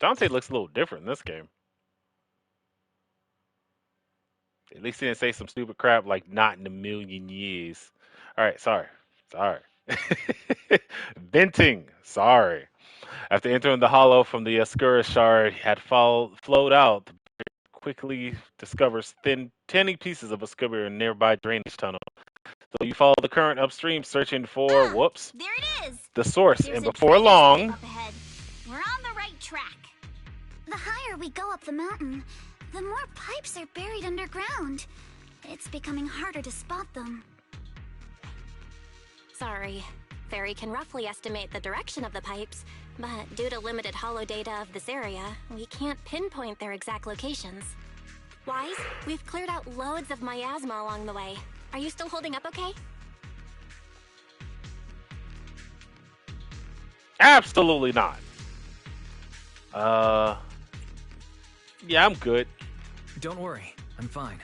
Dante looks a little different in this game. At least he didn't say some stupid crap like "not in a million years." All right, sorry. Venting. Sorry. After entering the hollow from the Oscura shard had flowed out, quickly discovers tiny pieces of Oscura in a nearby drainage tunnel. So you follow the current upstream, searching for Ah, whoops there it is. the source, There's and a before drainage pipe long, up ahead. We're on the right track. The higher we go up the mountain, the more pipes are buried underground. It's becoming harder to spot them. Sorry. Fairy can roughly estimate the direction of the pipes, but due to limited holo data of this area, we can't pinpoint their exact locations. Wise, we've cleared out loads of miasma along the way. Are you still holding up okay? absolutely not. Yeah, I'm good. Don't worry, I'm fine.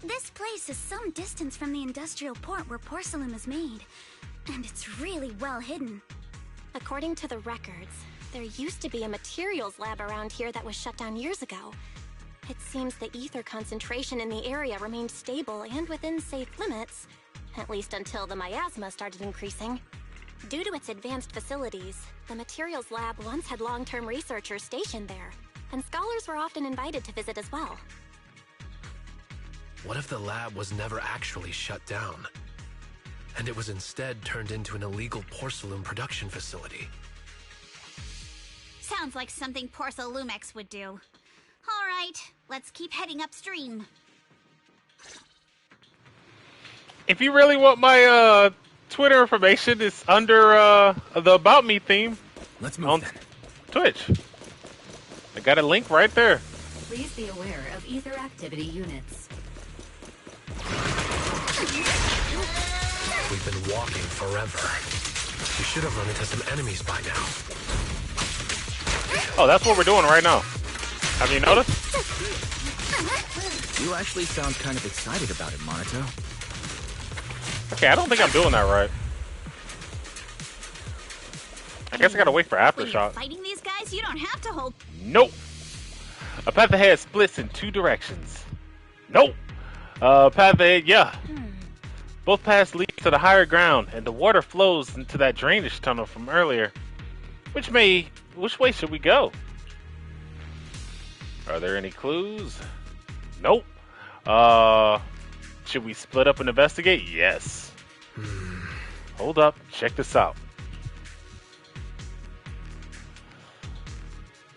This place is some distance from the industrial port where porcelain is made, and it's really well hidden. According to the records, there used to be a materials lab around here that was shut down years ago. It seems the ether concentration in the area remained stable and within safe limits, at least until the miasma started increasing. Due to its advanced facilities, the materials lab once had long-term researchers stationed there, and scholars were often invited to visit as well. What if the lab was never actually shut down, and it was instead turned into an illegal porcelain production facility? Sounds like something Porcelumex would do. All right, let's keep heading upstream. If you really want my Twitter information, it's under the About Me theme Let's move on then. Twitch. I got a link right there. Please be aware of ether activity units. We've been walking forever. We should have run into some enemies by now. Oh, that's what we're doing right now. Have you noticed? You actually sound kind of excited about it, Monato. Okay, I don't think I'm doing that right. I guess I gotta wait for When you're Aftershock. fighting these guys, you don't have to hold. Nope. A path ahead splits in two directions. Nope. Path ahead, yeah. Both paths lead to the higher ground, and the water flows into that drainage tunnel from earlier. Which way should we go? Are there any clues? Nope. Should we split up and investigate? Yes. Hold up, check this out.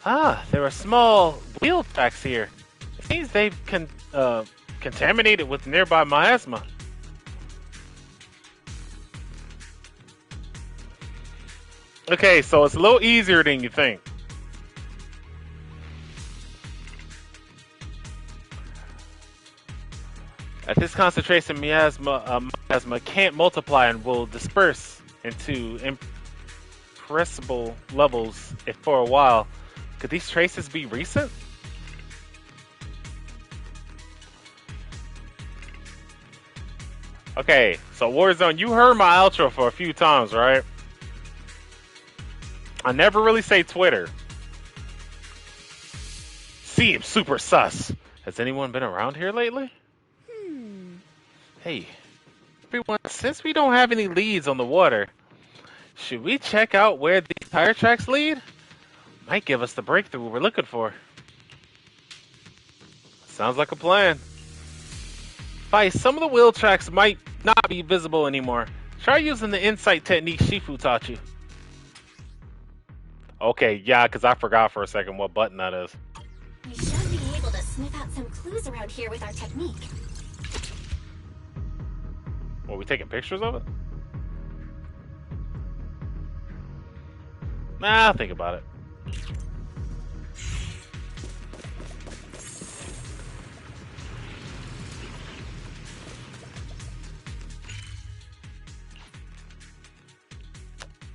Ah, there are small wheel tracks here. It seems they've contaminated with nearby miasma. Okay, so it's a little easier than you think. At this concentration, miasma can't multiply and will disperse into impressible levels if for a while. Could these traces be recent? Okay, so Warzone, you heard my outro for a few times, right? I never really say Twitter. Seems super sus. Has anyone been around here lately? Hey, everyone, since we don't have any leads on the water, should we check out where these tire tracks lead? Might give us the breakthrough we're looking for. Sounds like a plan. Vice, some of the wheel tracks might not be visible anymore. Try using the insight technique Shifu taught you. Okay, yeah, because I forgot for a second what button that is. We should be able to sniff out some clues around here with our technique. Were we taking pictures of it? Nah, I'll think about it.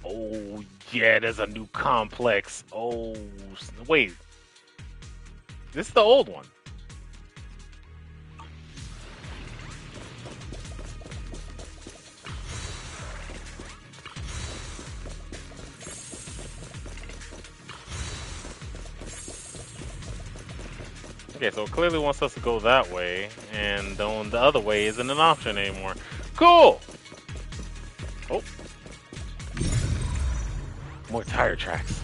Oh, yeah, there's a new complex. Oh, wait. This is the old one. Okay, so it clearly wants us to go that way, and then the other way isn't an option anymore. Cool! Oh. More tire tracks.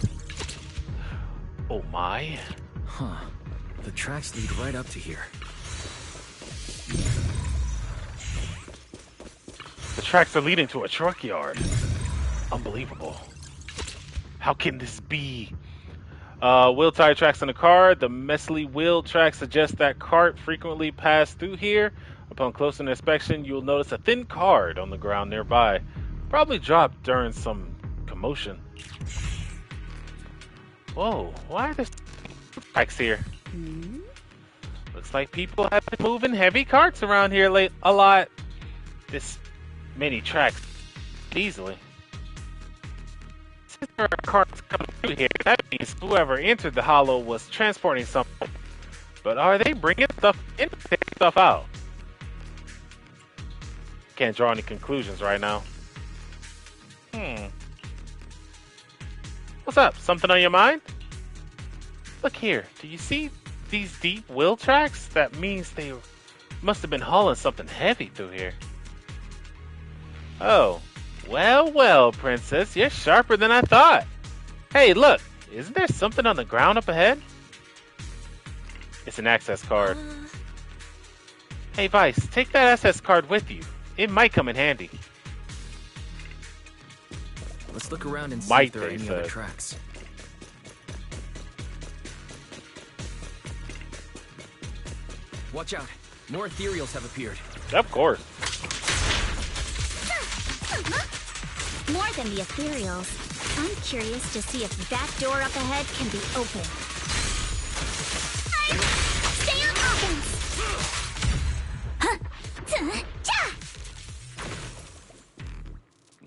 Oh my. Huh. The tracks lead right up to here. The tracks are leading to a truck yard. Unbelievable. How can this be? Wheel tire tracks in the car. The messily wheel tracks suggest that cart frequently pass through here. Upon closer inspection, you'll notice a thin card on the ground nearby. Probably dropped during some commotion. Whoa, why are there tracks here? Looks like people have been moving heavy carts around here a lot. This many tracks easily. Since there are carts coming through here, that means whoever entered the hollow was transporting something. But are they bringing stuff in or taking stuff out? Can't draw any conclusions right now. What's up? Something on your mind? Look here. Do you see these deep wheel tracks? That means they must have been hauling something heavy through here. Oh. Well, princess. You're sharper than I thought. Hey, look. Isn't there something on the ground up ahead? It's an access card. Hey, Vice. Take that access card with you. It might come in handy. Let's look around and see Might if there are they, any said. other tracks. Watch out. More ethereals have appeared. Of course. More than the ethereals. I'm curious to see if that door up ahead can be opened. Stay on offense!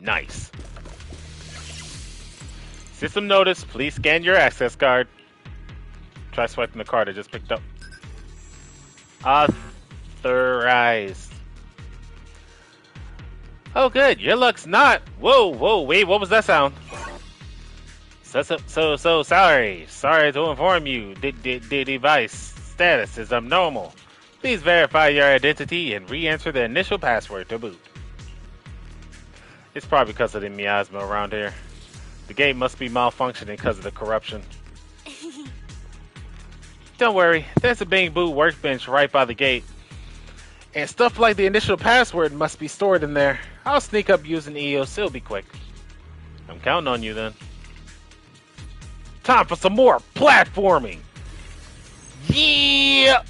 Nice. System notice. Please scan your access card. Try swiping the card I just picked up. Authorized. Oh, good. Your luck's not. Whoa, wait. What was that sound? So sorry. Sorry to inform you. The device status is abnormal. Please verify your identity and re-enter the initial password to boot. It's probably because of the miasma around here. The gate must be malfunctioning because of the corruption. Don't worry, there's a Bing Boo workbench right by the gate. And stuff like the initial password must be stored in there. I'll sneak up using EOS, it'll be quick. I'm counting on you then. Time for some more platforming! Yeah!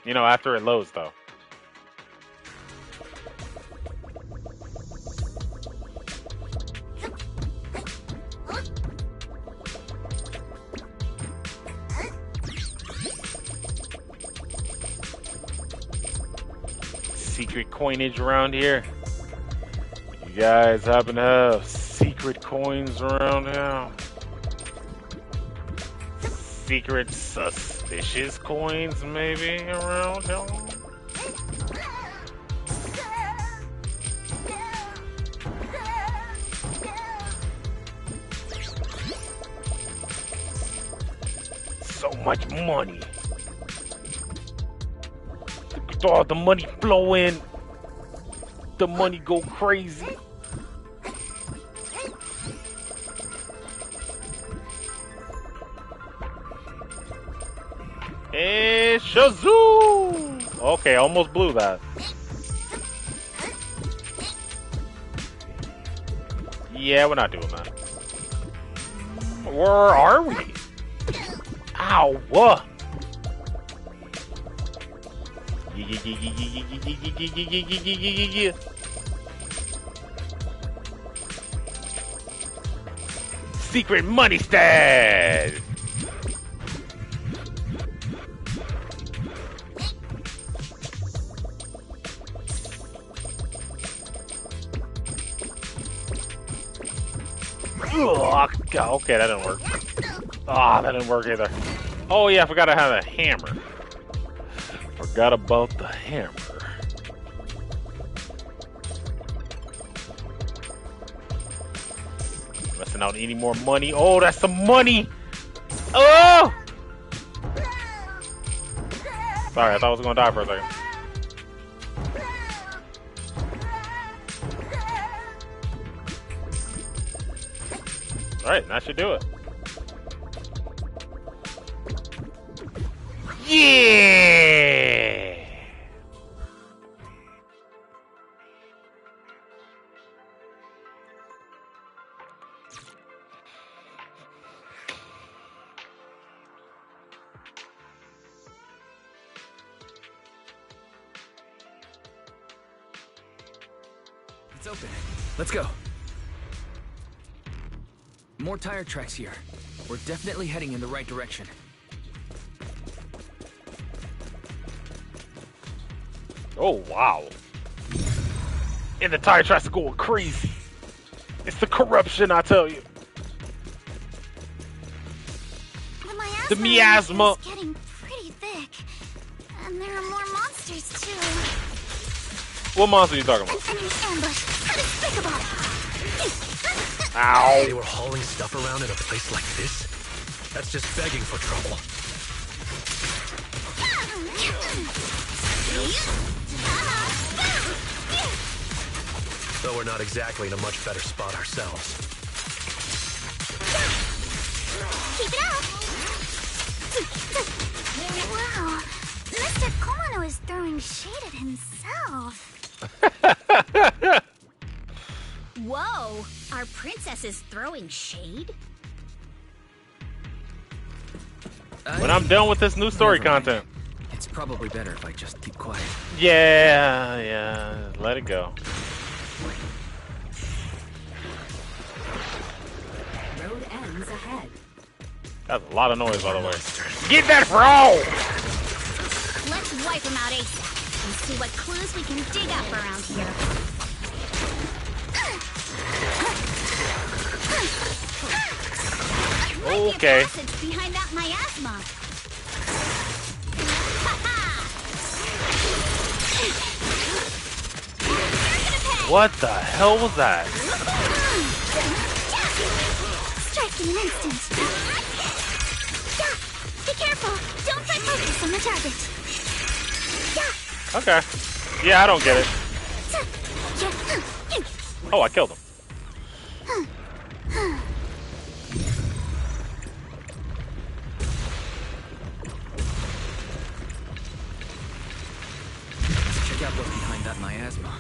You know, after it loads, though. Secret coinage around here? You guys happen to have secret coins around here? Secret suspicious coins maybe around here? So much money. Look at all the money flow in. The money go crazy. And Shazoo! Okay, almost blew that. Yeah, we're not doing that. Where are we? Ow! What? Yeah. Secret money stash! Ugh, okay, that didn't work. Ah, that didn't work either. Oh yeah, I forgot I had a hammer. Forgot about the hammer. passing out any more money. Oh, that's some money! Oh! Sorry, I thought I was gonna die for a second. Alright, that should do it. Yeah! It's open. Let's go. More tire tracks here. We're definitely heading in the right direction. Oh, wow. And the tire tracks are going crazy. It's the corruption, I tell you. The miasma. Is getting pretty thick. And there are more monsters, too. What monster are you talking about? An enemy ambush. How despicable. Ow. They were hauling stuff around in a place like this? That's just begging for trouble. Though we're not exactly in a much better spot ourselves. Keep it up. Wow. Mr. Kono is throwing shade at himself. Whoa! Our princess is throwing shade? When I'm done with this new story Never mind. content. It's probably better if I just keep quiet. Yeah, let it go. Road ends ahead. That's a lot of noise, by the way. Get that frog! Let's wipe them out ASAP and see what clues we can dig up around here. Okay. Might be a passage behind that miasma. What the hell was that? Strike in an instant. Yeah. Be careful. Don't try focus on the target. Okay. Yeah, I don't get it. Oh, I killed him. Check out what's behind that miasma.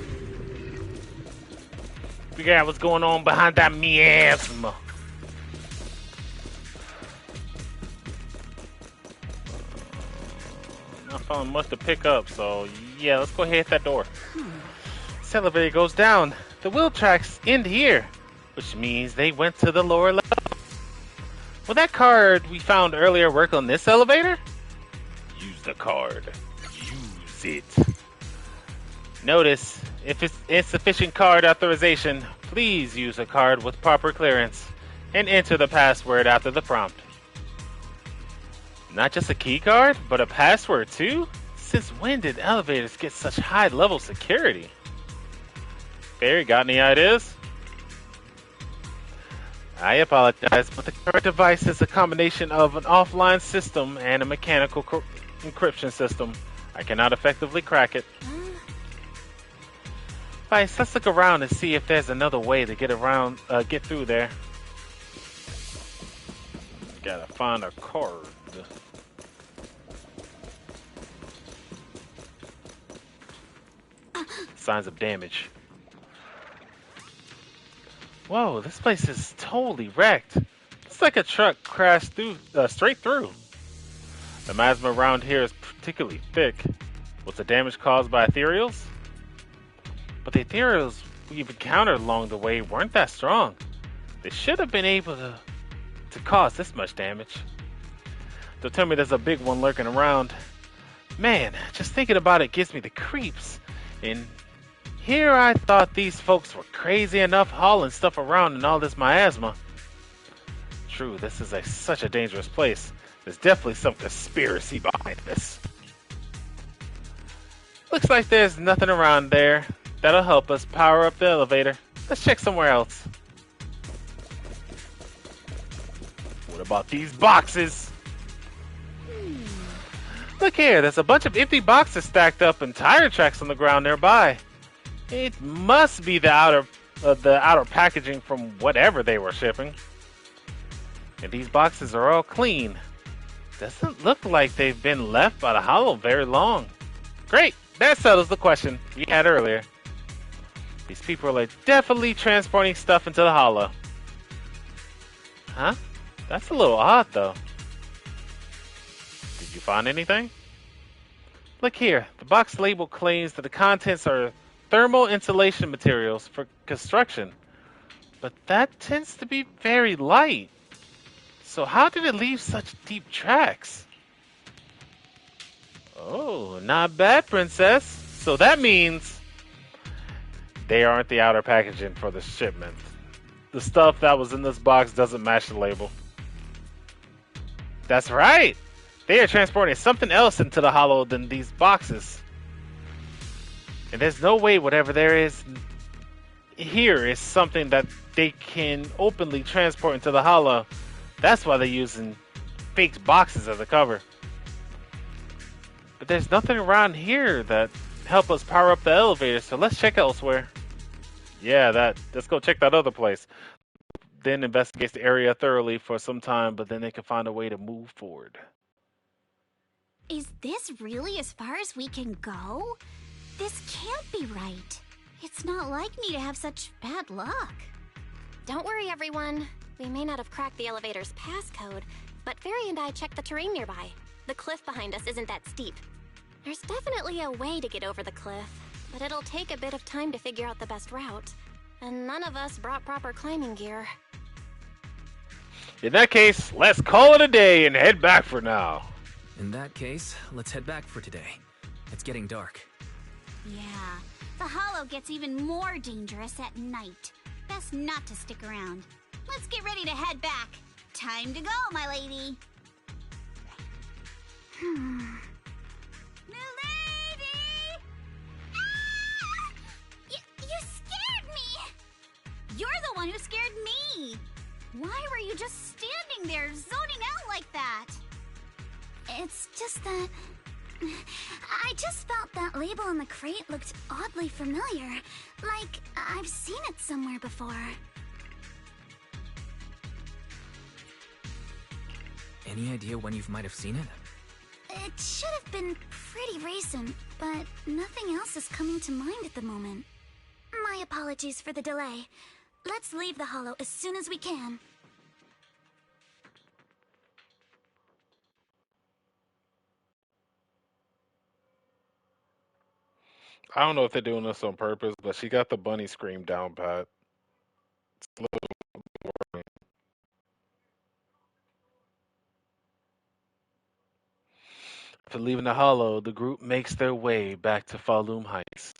Figure out what's going on behind that miasma. Not found much to pick up, so yeah, let's go ahead and hit that door. This elevator goes down. The wheel tracks end here, which means they went to the lower level. Will that card we found earlier work on this elevator? Use the card. Use it. Notice, if it's insufficient card authorization, please use a card with proper clearance and enter the password after the prompt. Not just a key card, but a password too? Since when did elevators get such high level security? Barry, got any ideas? I apologize, but the current device is a combination of an offline system and a mechanical encryption system. I cannot effectively crack it. Vice, let's look around and see if there's another way to get through there. Gotta find a card. Signs of damage. Whoa, this place is totally wrecked. It's like a truck crashed straight through. The miasma around here is particularly thick. Was the damage caused by ethereals? But the ethereals we've encountered along the way weren't that strong. They should have been able to cause this much damage. Don't tell me there's a big one lurking around. Man, just thinking about it gives me the creeps. And here I thought these folks were crazy enough hauling stuff around in all this miasma. True, this is such a dangerous place. There's definitely some conspiracy behind this. Looks like there's nothing around there that'll help us power up the elevator. Let's check somewhere else. about these boxes. Look here, there's a bunch of empty boxes stacked up and tire tracks on the ground nearby. It must be the outer packaging from whatever they were shipping. And these boxes are all clean. Doesn't look like they've been left by the Hollow very long. Great, that settles the question we had earlier. These people are definitely transporting stuff into the Hollow. Huh? That's a little odd, though. Did you find anything? Look here. The box label claims that the contents are thermal insulation materials for construction. But that tends to be very light. So how did it leave such deep tracks? Oh, not bad, princess. So that means they aren't the outer packaging for the shipment. The stuff that was in this box doesn't match the label. That's right. They are transporting something else into the Hollow than these boxes. And there's no way whatever there is here is something that they can openly transport into the Hollow. That's why they're using fake boxes as a cover. But there's nothing around here that help us power up the elevator, so let's check elsewhere. Yeah, let's go check that other place. Then investigate the area thoroughly for some time, but then they can find a way to move forward. Is this really as far as we can go? This can't be right. It's not like me to have such bad luck. Don't worry, everyone. We may not have cracked the elevator's passcode, but Fairy and I checked the terrain nearby. The cliff behind us isn't that steep. There's definitely a way to get over the cliff, but it'll take a bit of time to figure out the best route. And none of us brought proper climbing gear. In that case, let's call it a day and head back for now. In that case, let's head back for today. It's getting dark. Yeah, the Hollow gets even more dangerous at night. Best not to stick around. Let's get ready to head back. Time to go, my lady. Milady! Ah! You scared me! You're the one who scared me! Why were you just standing there, zoning out like that? It's just that... I just felt that label on the crate looked oddly familiar. Like, I've seen it somewhere before. Any idea when you might have seen it? It should have been pretty recent, but nothing else is coming to mind at the moment. My apologies for the delay. Let's leave the Hollow as soon as we can. I don't know if they're doing this on purpose, but she got the bunny scream down pat. After leaving the Hollow, the group makes their way back to Falloum Heights.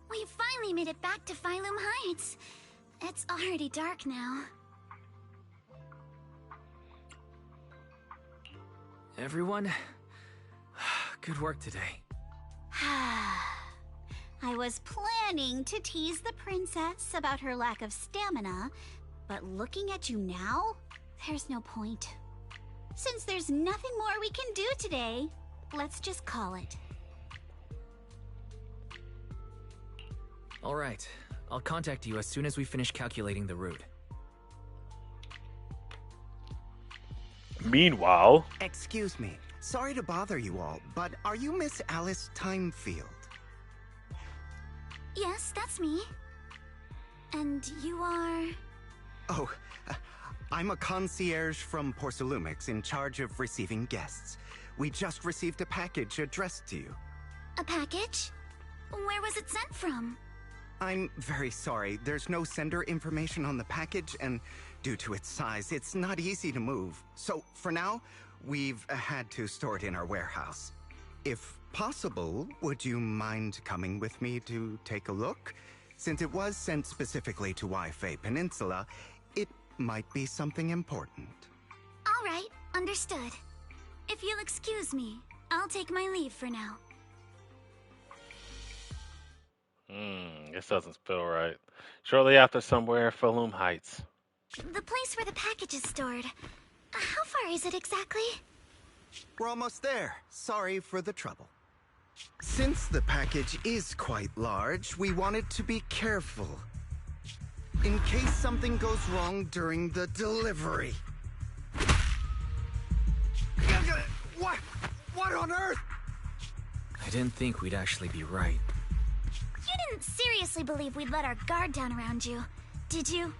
We finally made it back to Phylum Heights. It's already dark now. Everyone, good work today. I was planning to tease the princess about her lack of stamina, but looking at you now, there's no point. Since there's nothing more we can do today, let's just call it. All right, I'll contact you as soon as we finish calculating the route. Meanwhile... Excuse me. Sorry to bother you all, but are you Miss Alice Timefield? Yes, that's me. And you are... Oh, I'm a concierge from Porcelumix in charge of receiving guests. We just received a package addressed to you. A package? Where was it sent from? I'm very sorry. There's no sender information on the package, and due to its size, it's not easy to move. So, for now, we've had to store it in our warehouse. If possible, would you mind coming with me to take a look? Since it was sent specifically to Wi-Fi Peninsula, it might be something important. All right, understood. If you'll excuse me, I'll take my leave for now. This doesn't feel right. Shortly after, somewhere in Falloum Heights. The place where the package is stored. How far is it exactly? We're almost there. Sorry for the trouble. Since the package is quite large, we wanted to be careful. In case something goes wrong during the delivery. What? What on earth? I didn't think we'd actually be right. You didn't seriously believe we'd let our guard down around you, did you?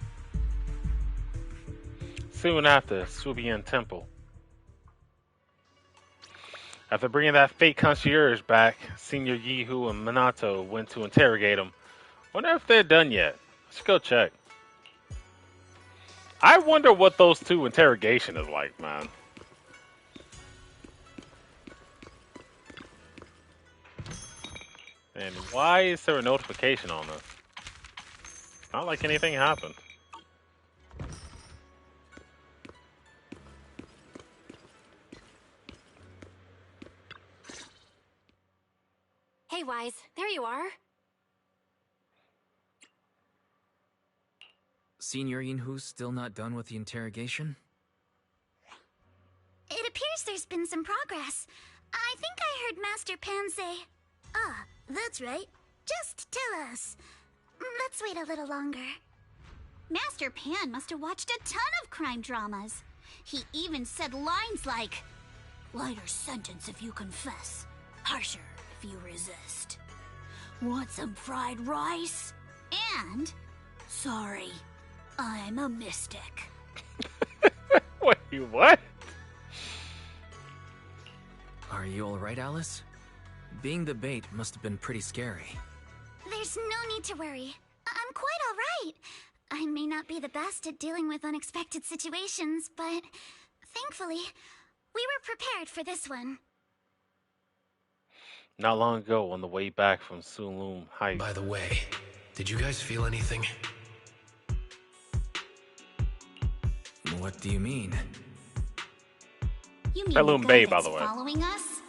Soon after, Subian Temple. After bringing that fake concierge back, Senior Yehu and Minato went to interrogate him. Wonder if they're done yet. Let's go check. I wonder what those two interrogation is like, man. And why is there a notification on this? Not like anything happened. Hey, Wise, there you are. Senior Yinhu's still not done with the interrogation? It appears there's been some progress. I think I heard Master Pan say, "Ah, that's right. Just tell us." Let's wait a little longer. Master Pan must have watched a ton of crime dramas. He even said lines like, "Lighter sentence if you confess, harsher if you resist. Want some fried rice?" And, "Sorry, I'm a mystic." Wait, what? Are you alright, Alice? Being the bait must have been pretty scary. There's no need to worry. I'm quite all right. I may not be the best at dealing with unexpected situations, but thankfully, we were prepared for this one. Not long ago, on the way back from Sunlun Heights. By the way, did you guys feel anything? What do you mean? You mean Heirloom the Bay, guy by that's the way. following us?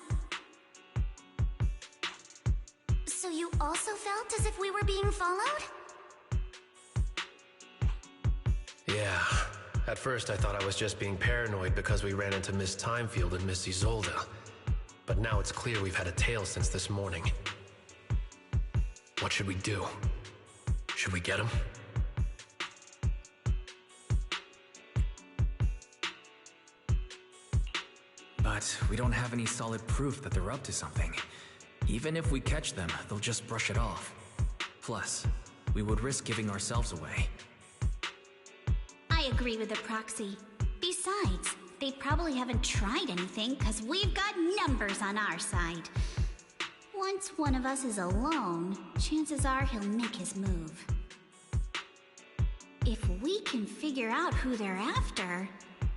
So you also felt as if we were being followed? Yeah. At first I thought I was just being paranoid because we ran into Miss Timefield and Miss Isolde. But now it's clear we've had a tail since this morning. What should we do? Should we get him? But we don't have any solid proof that they're up to something. Even if we catch them, they'll just brush it off. Plus, we would risk giving ourselves away. I agree with the proxy. Besides, they probably haven't tried anything because we've got numbers on our side. Once one of us is alone, chances are he'll make his move. If we can figure out who they're after,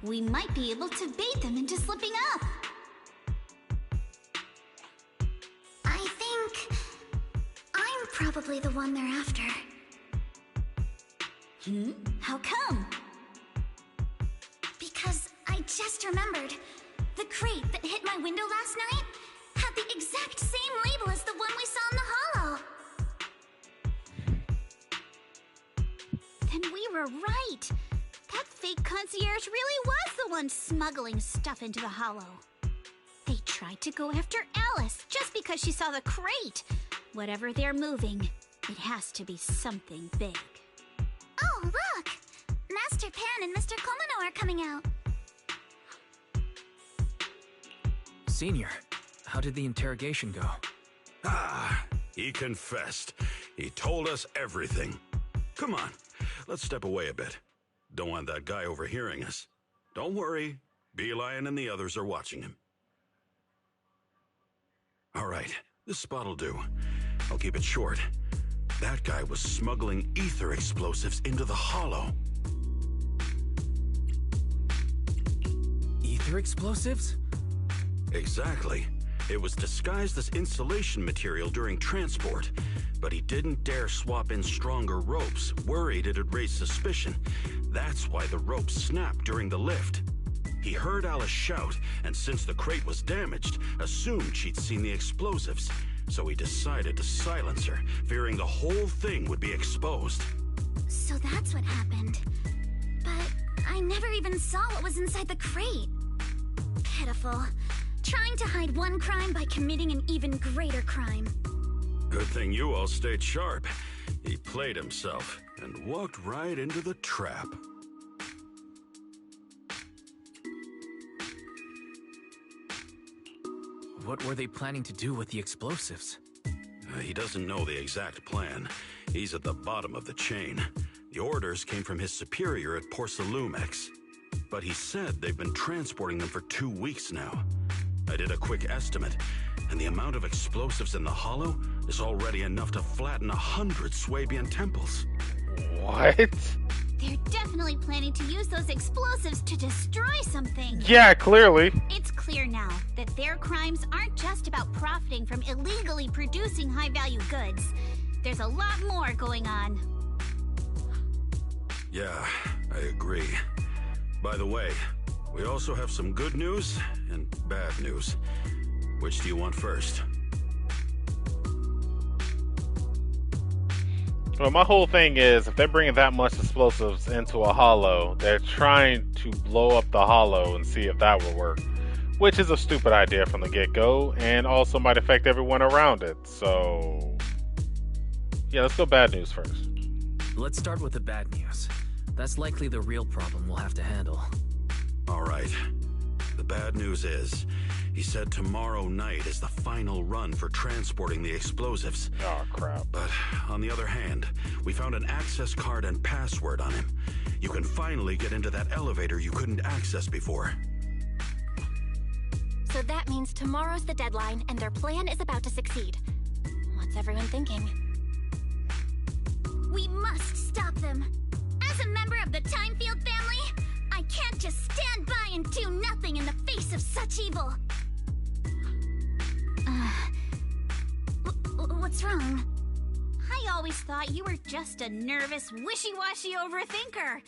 we might be able to bait them into slipping up. I think I'm probably the one they're after. How come? Because I just remembered. The crate that hit my window last night had the exact same label as the one we saw in the hollow. Then we were right. That fake concierge really was the one smuggling stuff into the hollow. They tried to go after Alice just because she saw the crate. Whatever they're moving, it has to be something big. Oh, look! Master Pan and Mr. Komino are coming out. Senior, how did the interrogation go? He confessed. He told us everything. Come on, let's step away a bit. Don't want that guy overhearing us. Don't worry, Beelion and the others are watching him. All right, this spot'll do. I'll keep it short. That guy was smuggling ether explosives into the hollow. Ether explosives? Exactly. It was disguised as insulation material during transport, but he didn't dare swap in stronger ropes, worried it'd raise suspicion. That's why the ropes snapped during the lift. He heard Alice shout, and since the crate was damaged, assumed she'd seen the explosives. So he decided to silence her, fearing the whole thing would be exposed. So that's what happened. But I never even saw what was inside the crate. Pitiful. Trying to hide one crime by committing an even greater crime. Good thing you all stayed sharp. He played himself and walked right into the trap. What were they planning to do with the explosives? He doesn't know the exact plan. He's at the bottom of the chain. The orders came from his superior at Porcelumex. But he said they've been transporting them for 2 weeks now. I did a quick estimate, and the amount of explosives in the hollow is already enough to flatten 100 Swabian temples. What? They're definitely planning to use those explosives to destroy something. Yeah, clearly. It's clear now that their crimes aren't just about profiting from illegally producing high-value goods. There's a lot more going on. Yeah, I agree. By the way, we also have some good news and bad news. Which do you want first? Well, my whole thing is, if they're bringing that much explosives into a hollow, they're trying to blow up the hollow and see if that will work. Which is a stupid idea from the get-go, and also might affect everyone around it. So, yeah, let's go bad news first. Let's start with the bad news. That's likely the real problem we'll have to handle. All right. The bad news is, he said tomorrow night is the final run for transporting the explosives. Oh, crap. But on the other hand, we found an access card and password on him. You can finally get into that elevator you couldn't access before. So that means tomorrow's the deadline, and their plan is about to succeed. What's everyone thinking? We must stop them. As a member of the Timefield family, I can't just stand by and do nothing in the face of such evil. What's wrong? I always thought you were just a nervous, wishy-washy overthinker.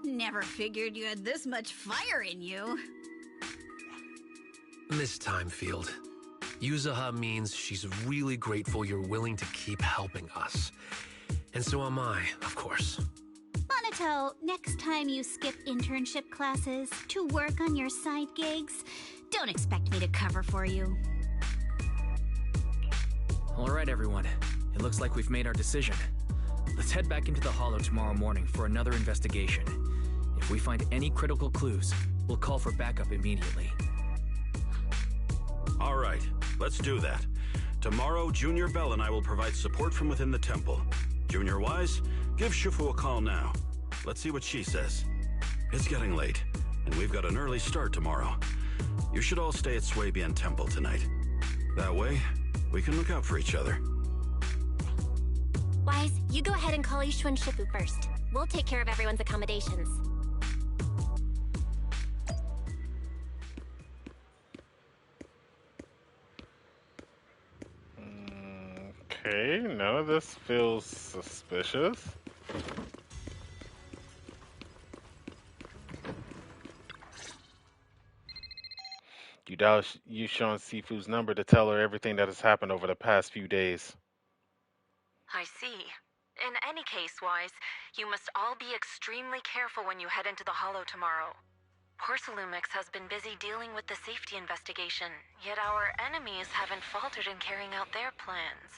Never figured you had this much fire in you. Miss Timefield, Yuzaha means she's really grateful you're willing to keep helping us. And so am I, of course. Monato, next time you skip internship classes to work on your side gigs, don't expect me to cover for you. Alright everyone, it looks like we've made our decision. Let's head back into the Hollow tomorrow morning for another investigation. If we find any critical clues, we'll call for backup immediately. All right, let's do that. Tomorrow, Junior Bell and I will provide support from within the temple. Junior Wise, give Shifu a call now. Let's see what she says. It's getting late, and we've got an early start tomorrow. You should all stay at Swabian Temple tonight. That way, we can look out for each other. Wise, you go ahead and call Ishu and Shifu first. We'll take care of everyone's accommodations. Okay, none of this feels suspicious. You dial Yushan Sifu's number to tell her everything that has happened over the past few days. I see. In any case, Wise, you must all be extremely careful when you head into the Hollow tomorrow. Porcelumex has been busy dealing with the safety investigation, yet our enemies haven't faltered in carrying out their plans.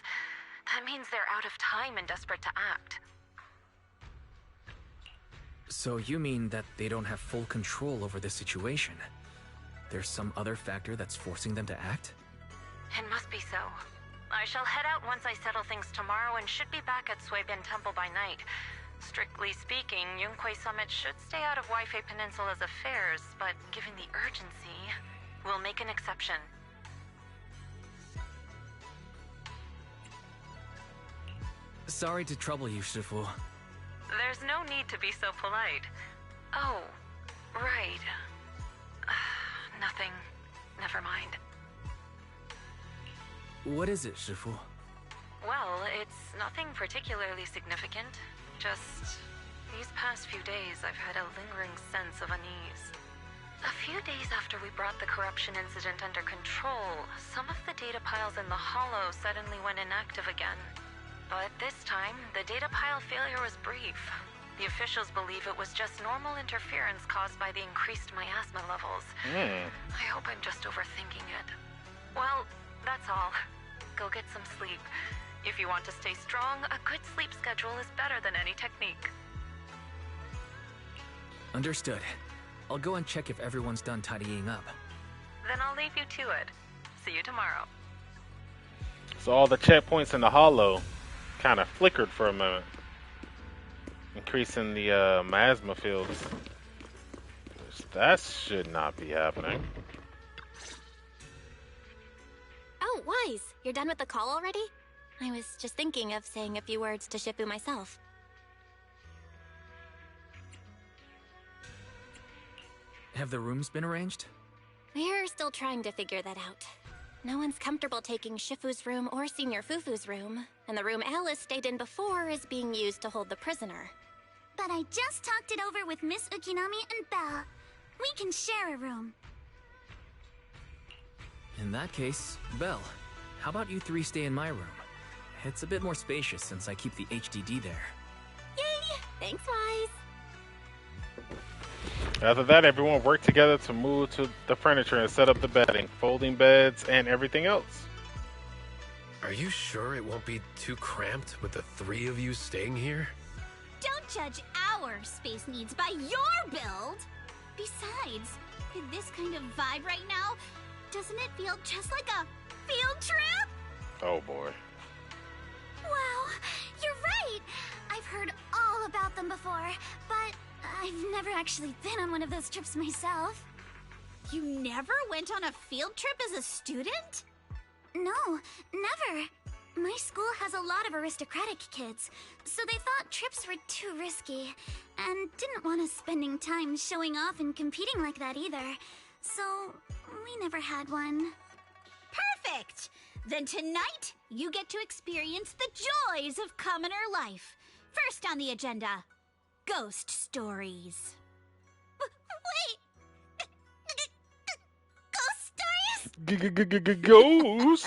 That means they're out of time and desperate to act. So you mean that they don't have full control over the situation? There's some other factor that's forcing them to act? It must be so. I shall head out once I settle things tomorrow and should be back at Swabian Temple by night. Strictly speaking, Yunque Summit should stay out of Waifei Peninsula's affairs, but given the urgency, we'll make an exception. Sorry to trouble you, Shifu. There's no need to be so polite. Oh, right. Nothing. Never mind. What is it, Shifu? Well, it's nothing particularly significant. Just these past few days, I've had a lingering sense of unease. A few days after we brought the corruption incident under control, some of the data piles in the Hollow suddenly went inactive again. But this time, the data pile failure was brief. The officials believe it was just normal interference caused by the increased miasma levels. I hope I'm just overthinking it. Well, that's all. Go get some sleep. If you want to stay strong, a good sleep schedule is better than any technique. Understood. I'll go and check if everyone's done tidying up. Then I'll leave you to it. See you tomorrow. So all the checkpoints in the hollow kind of flickered for a moment, increasing the miasma fields. That should not be happening. Oh, Wise, you're done with the call already? I was just thinking of saying a few words to Shifu myself. Have the rooms been arranged? We're still trying to figure that out. No one's comfortable taking Shifu's room or Senior Fufu's room, and the room Alice stayed in before is being used to hold the prisoner. But I just talked it over with Miss Ukinami and Belle. We can share a room. In that case, Belle, how about you three stay in my room? It's a bit more spacious since I keep the HDD there. Yay! Thanks, Wise! After that, everyone worked together to move to the furniture and set up the bedding, folding beds, and everything else. Are you sure it won't be too cramped with the three of you staying here? Don't judge our space needs by your build! Besides, with this kind of vibe right now, doesn't it feel just like a field trip? Oh boy. Wow, you're right! I've heard all about them before, but I've never actually been on one of those trips myself. You never went on a field trip as a student? No, never. My school has a lot of aristocratic kids, so they thought trips were too risky, and didn't want us spending time showing off and competing like that either. So, we never had one. Perfect! Then tonight, you get to experience the joys of commoner life. First on the agenda, ghost stories. Wait! Ghost stories? Ghost?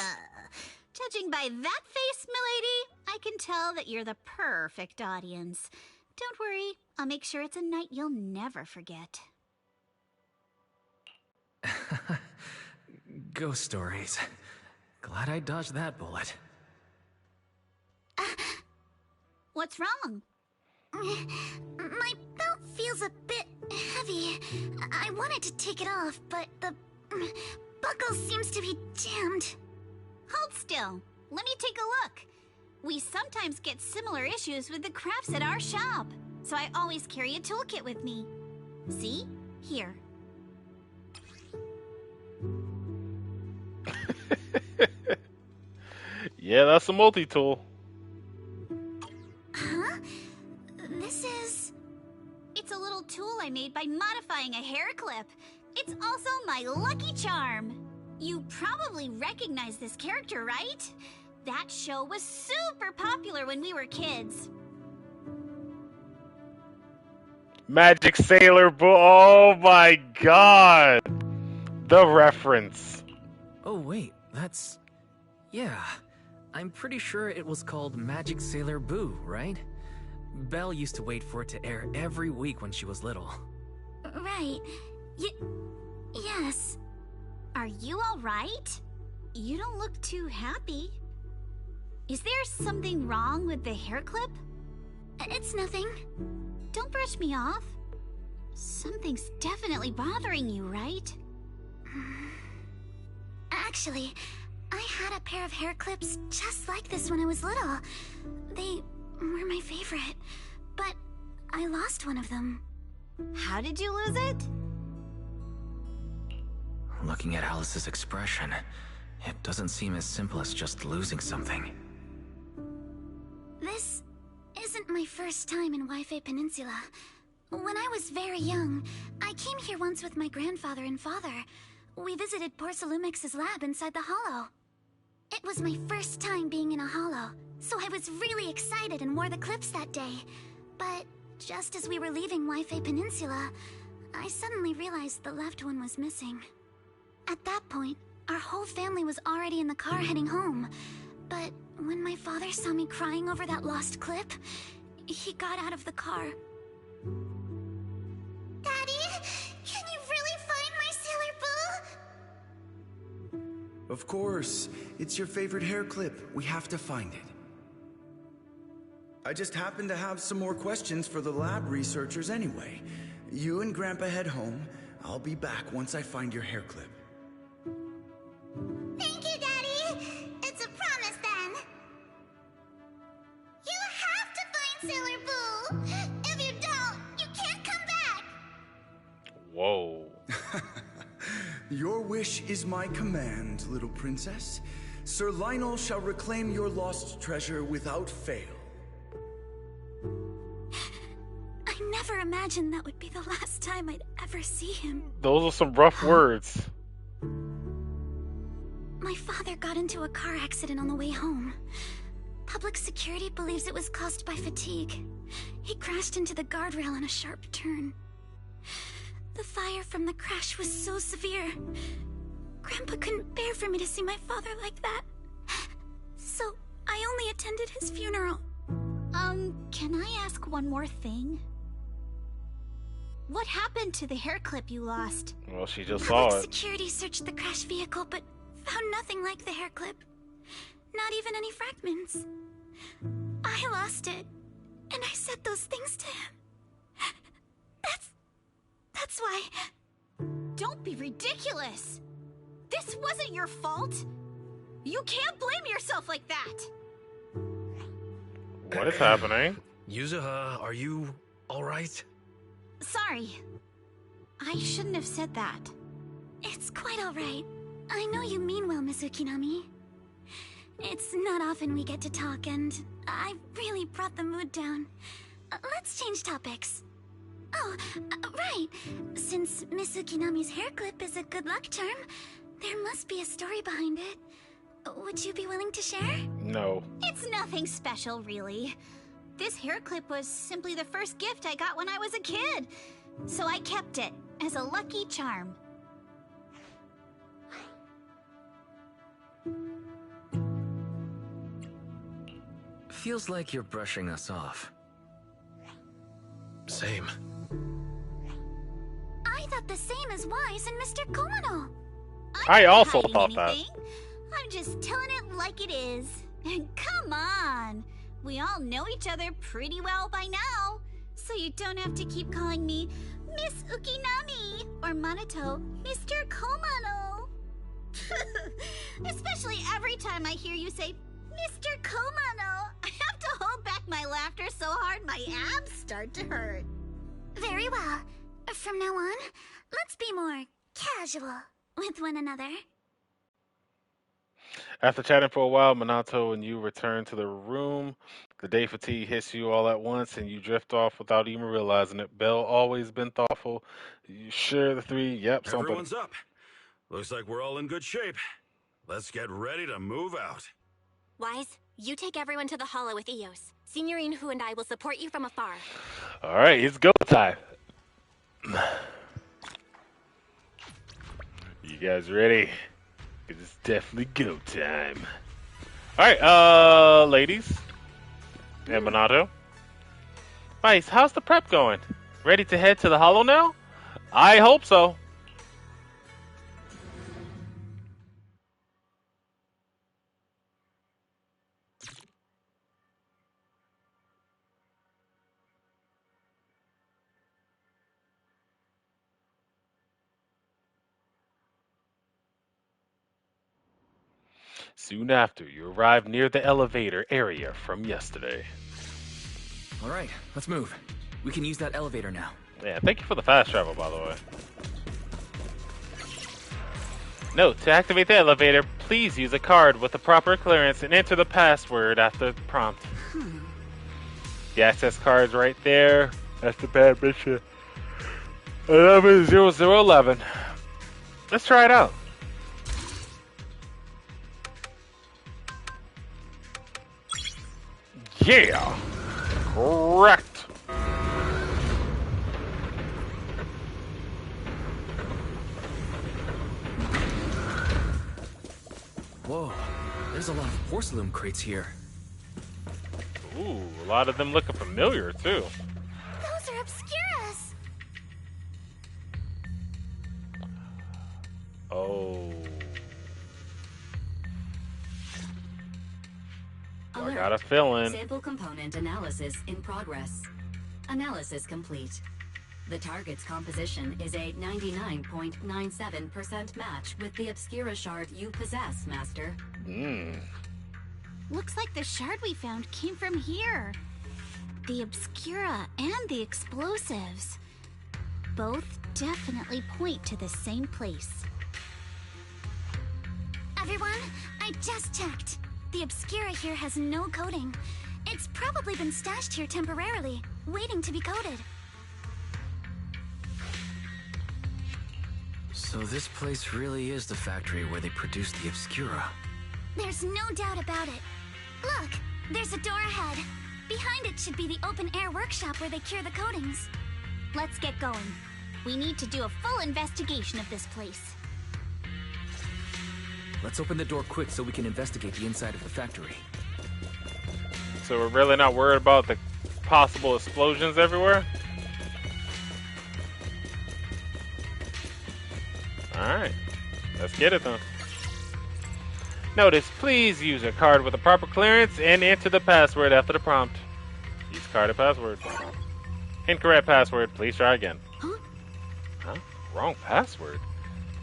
Judging by that face, milady, I can tell that you're the perfect audience. Don't worry, I'll make sure it's a night you'll never forget. Ghost stories. Glad I dodged that bullet. What's wrong? My belt feels a bit heavy. I wanted to take it off, but the buckle seems to be jammed. Hold still. Let me take a look. We sometimes get similar issues with the crafts at our shop, so I always carry a toolkit with me. See? Here. Yeah, that's a multi-tool. Huh? This is... It's a little tool I made by modifying a hair clip. It's also my lucky charm. You probably recognize this character, right? That show was super popular when we were kids. Magic Sailor Boo. Oh my god. The reference. Oh wait, that's... Yeah, I'm pretty sure it was called Magic Sailor Boo, right? Belle used to wait for it to air every week when she was little. Right. Yes. Are you alright? You don't look too happy. Is there something wrong with the hair clip? It's nothing. Don't brush me off. Something's definitely bothering you, right? Actually, I had a pair of hair clips just like this when I was little. They were my favorite, but I lost one of them. How did you lose it? Looking at Alice's expression, it doesn't seem as simple as just losing something. This isn't my first time in Wi-Fi Peninsula. When I was very young, I came here once with my grandfather and father. We visited Porcelumix's lab inside the hollow. It was my first time being in a hollow, so I was really excited and wore the clips that day. But just as we were leaving Wi-Fi Peninsula, I suddenly realized the left one was missing. At that point, our whole family was already in the car heading home. But when my father saw me crying over that lost clip, he got out of the car, Daddy, can you really find my Sailor Boo? Of course. It's your favorite hair clip. We have to find it. I just happen to have some more questions for the lab researchers anyway. You and Grandpa head home. I'll be back once I find your hair clip. Thank you, Daddy. It's a promise then. You have to find Sailor Boo. If you don't, you can't come back. Whoa. Your wish is my command, little princess. Sir Lionel shall reclaim your lost treasure without fail. I never imagined that would be the last time I'd ever see him. Those are some rough words. My father got into a car accident on the way home. Public security believes it was caused by fatigue. He crashed into the guardrail on a sharp turn. The fire from the crash was so severe. Grandpa couldn't bear for me to see my father like that. So I only attended his funeral. Can I ask one more thing? What happened to the hair clip you lost? Well, she just saw Public it. security searched the crash vehicle, but found nothing like the hair clip. Not even any fragments. I lost it, and I said those things to him. That's why... Don't be ridiculous! This wasn't your fault! You can't blame yourself like that! What is happening? Yuzuha, are you alright? Sorry. I shouldn't have said that. It's quite alright. I know you mean well, Miss Ukinami. It's not often we get to talk, and I really brought the mood down. Let's change topics. Oh, right. Since Miss Ukinami's hair clip is a good luck charm, there must be a story behind it. Would you be willing to share? No. It's nothing special, really. This hair clip was simply the first gift I got when I was a kid. So I kept it as a lucky charm. Feels like you're brushing us off. Same. I thought the same as Wise and Mr. Komodo. I also Hiding thought that. anything. I'm just telling it like it is. And come on! We all know each other pretty well by now. So you don't have to keep calling me Miss Ukinami or Manato Mr. Komodo. Especially every time I hear you say Mr. Komodo, I have to hold back my laughter so hard my abs start to hurt. Very well. From now on, let's be more casual with one another. After chatting for a while, Minato and you return to the room. The day fatigue hits you all at once, and you drift off without even realizing it. Belle always been thoughtful. You share the three. Yep, something. Everyone's up. Looks like we're all in good shape. Let's get ready to move out. Wise, you take everyone to the hollow with Eos. Signorine Hu and I will support you from afar. All right, it's go time. You guys ready? 'Cause it's definitely go time. All right, ladies and Minato. Nice. How's the prep going? Ready to head to the hollow now? I hope so. Soon after, you arrive near the elevator area from yesterday. All right, let's move. We can use that elevator now. Yeah, thank you for the fast travel, by the way. Note, to activate the elevator, please use a card with the proper clearance and enter the password after the prompt. The access card's right there. That's the bad mission. 110011. Let's try it out. Yeah! Correct! Whoa, there's a lot of porcelain crates here. Ooh, a lot of them looking familiar, too. Those are obscure Oh. I Alert. got a feeling. Sample component analysis in progress. Analysis complete. The target's composition is a 99.97% match with the Obscura shard you possess, Master. Looks like the shard we found came from here. The Obscura and the explosives. Both definitely point to the same place. Everyone, I just checked. The Obscura here has no coding. It's probably been stashed here temporarily, waiting to be coded. So this place really is the factory where they produce the Obscura. There's no doubt about it. Look, there's a door ahead. Behind it should be the open-air workshop where they cure the coatings. Let's get going. We need to do a full investigation of this place. Let's open the door quick so we can investigate the inside of the factory. So we're really not worried about the possible explosions everywhere? Alright. Let's get it then. Notice, please use a card with a proper clearance and enter the password after the prompt. Use card and password. Incorrect password. Please try again. Huh? Wrong password?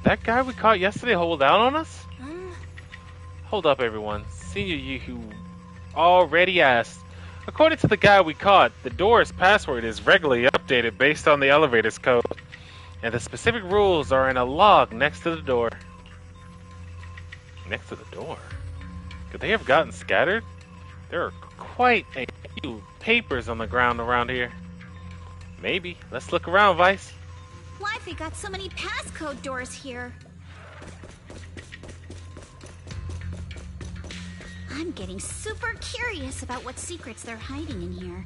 That guy we caught yesterday hold out on us? Hold up, everyone. Senior Yoo already asked. According to the guy we caught, the door's password is regularly updated based on the elevator's code, and the specific rules are in a log next to the door. Next to the door? Could they have gotten scattered? There are quite a few papers on the ground around here. Maybe. Let's look around, Vice. Why've we got so many passcode doors here? I'm getting super curious about what secrets they're hiding in here.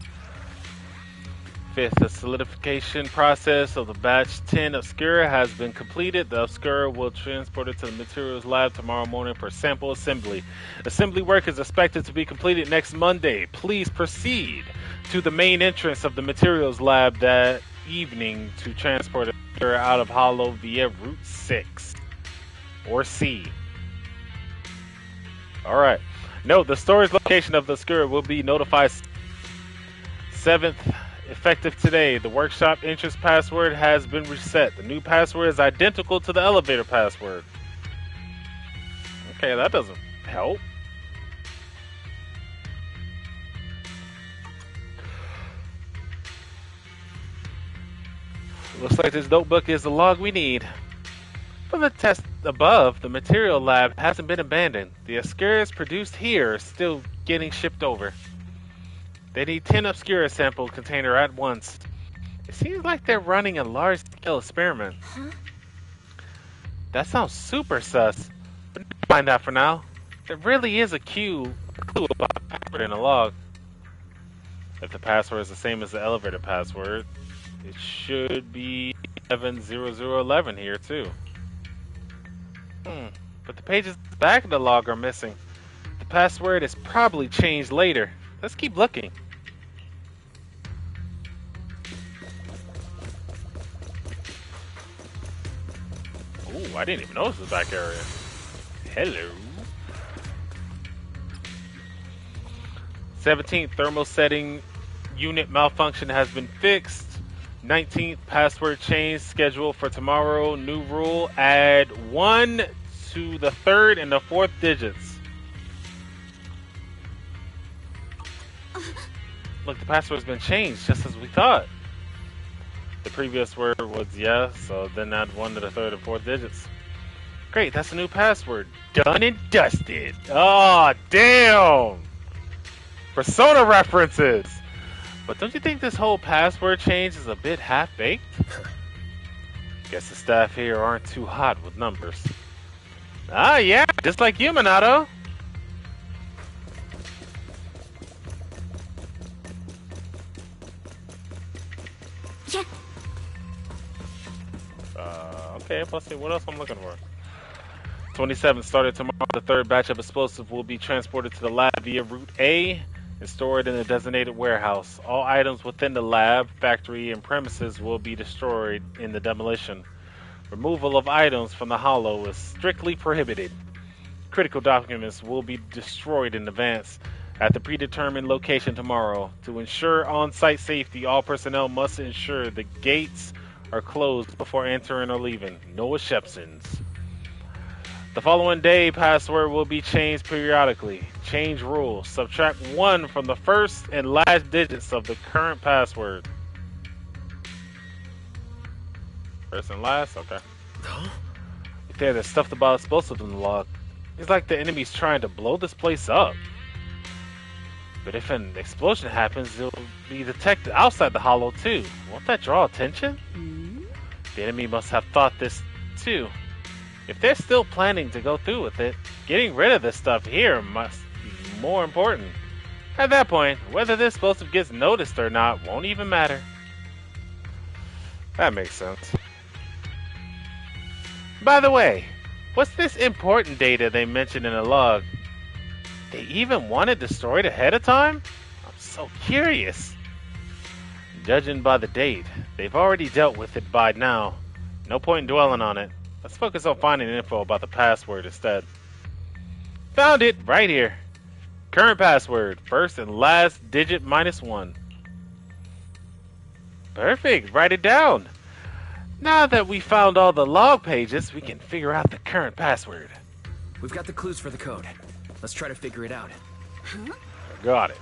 Fifth, the solidification process of the batch 10 Obscura has been completed. The Obscura will transport it to the materials lab tomorrow morning for sample assembly. Assembly work is expected to be completed next Monday. Please proceed to the main entrance of the materials lab that evening to transport it out of Hollow via Route 6 or C. Alright. Note, the storage location of the Obscura will be notified 7th. Effective today, the workshop entrance password has been reset. The new password is identical to the elevator password. Okay, that doesn't help. Looks like this notebook is the log we need. From the test above, the material lab hasn't been abandoned. The Obscuras produced here are still getting shipped over. They need 10 Obscura sample container at once. It seems like they're running a large-scale experiment. Huh? That sounds super sus. But never mind that for now. There really is a clue about the password in the log. If the password is the same as the elevator password, it should be 110011 here too. But the pages at the back of the log are missing. The password is probably changed later. Let's keep looking. Ooh, I didn't even notice the back area. Hello. 17th, thermal setting unit malfunction has been fixed. 19th, password change scheduled for tomorrow. New rule, add 1 to the 3rd and the 4th digits. Look, the password's been changed just as we thought. The previous word was yes, so then add 1 to the 3rd and 4th digits. Great, that's a new password. Done and dusted. Oh, damn! Persona references! But don't you think this whole password change is a bit half-baked? Guess the staff here aren't too hot with numbers. Ah, yeah, just like you, Minato. Yeah. Okay, let's see what else I'm looking for. 27th started tomorrow. The 3rd batch of explosive will be transported to the lab via Route A and stored in a designated warehouse. All items within the lab, factory, and premises will be destroyed in the demolition. Removal of items from the hollow is strictly prohibited. Critical documents will be destroyed in advance at the predetermined location tomorrow. To ensure on-site safety, all personnel must ensure the gates are closed before entering or leaving. No exceptions. The following day, password will be changed periodically. Change rules. Subtract 1 from the first and last digits of the current password. First and last? Okay. Huh? There's stuff about explosives in the log. It's like the enemy's trying to blow this place up. But if an explosion happens, it'll be detected outside the hollow too. Won't that draw attention? The enemy must have thought this too. If they're still planning to go through with it, getting rid of this stuff here must be more important. At that point, whether this explosive gets noticed or not won't even matter. That makes sense. By the way, what's this important data they mentioned in the log? They even want it destroyed ahead of time? I'm so curious. Judging by the date, they've already dealt with it by now. No point in dwelling on it. Let's focus on finding info about the password instead. Found it right here. Current password, first and last digit -1. Perfect, write it down. Now that we found all the log pages, we can figure out the current password. We've got the clues for the code. Let's try to figure it out. Huh? Got it.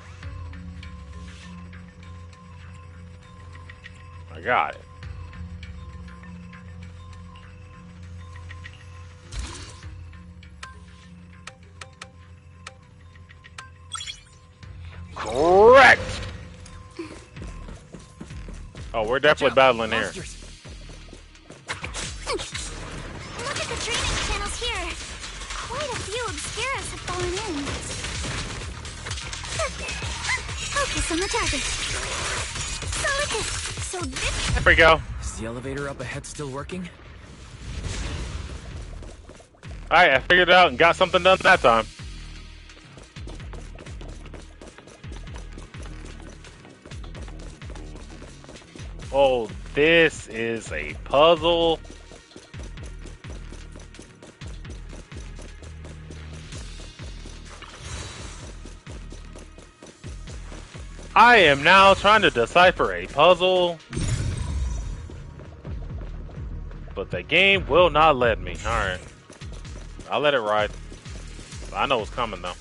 I got it. Correct! Oh, we're definitely battling here. Look at the drainage channels here. Quite a few obscuras have fallen in. Focus on the target. So this... There we go. Is the elevator up ahead still working? Alright, I figured it out and got something done that time. Oh, this is a puzzle. I am now trying to decipher a puzzle, but the game will not let me. Alright. I'll let it ride. I know what's coming though.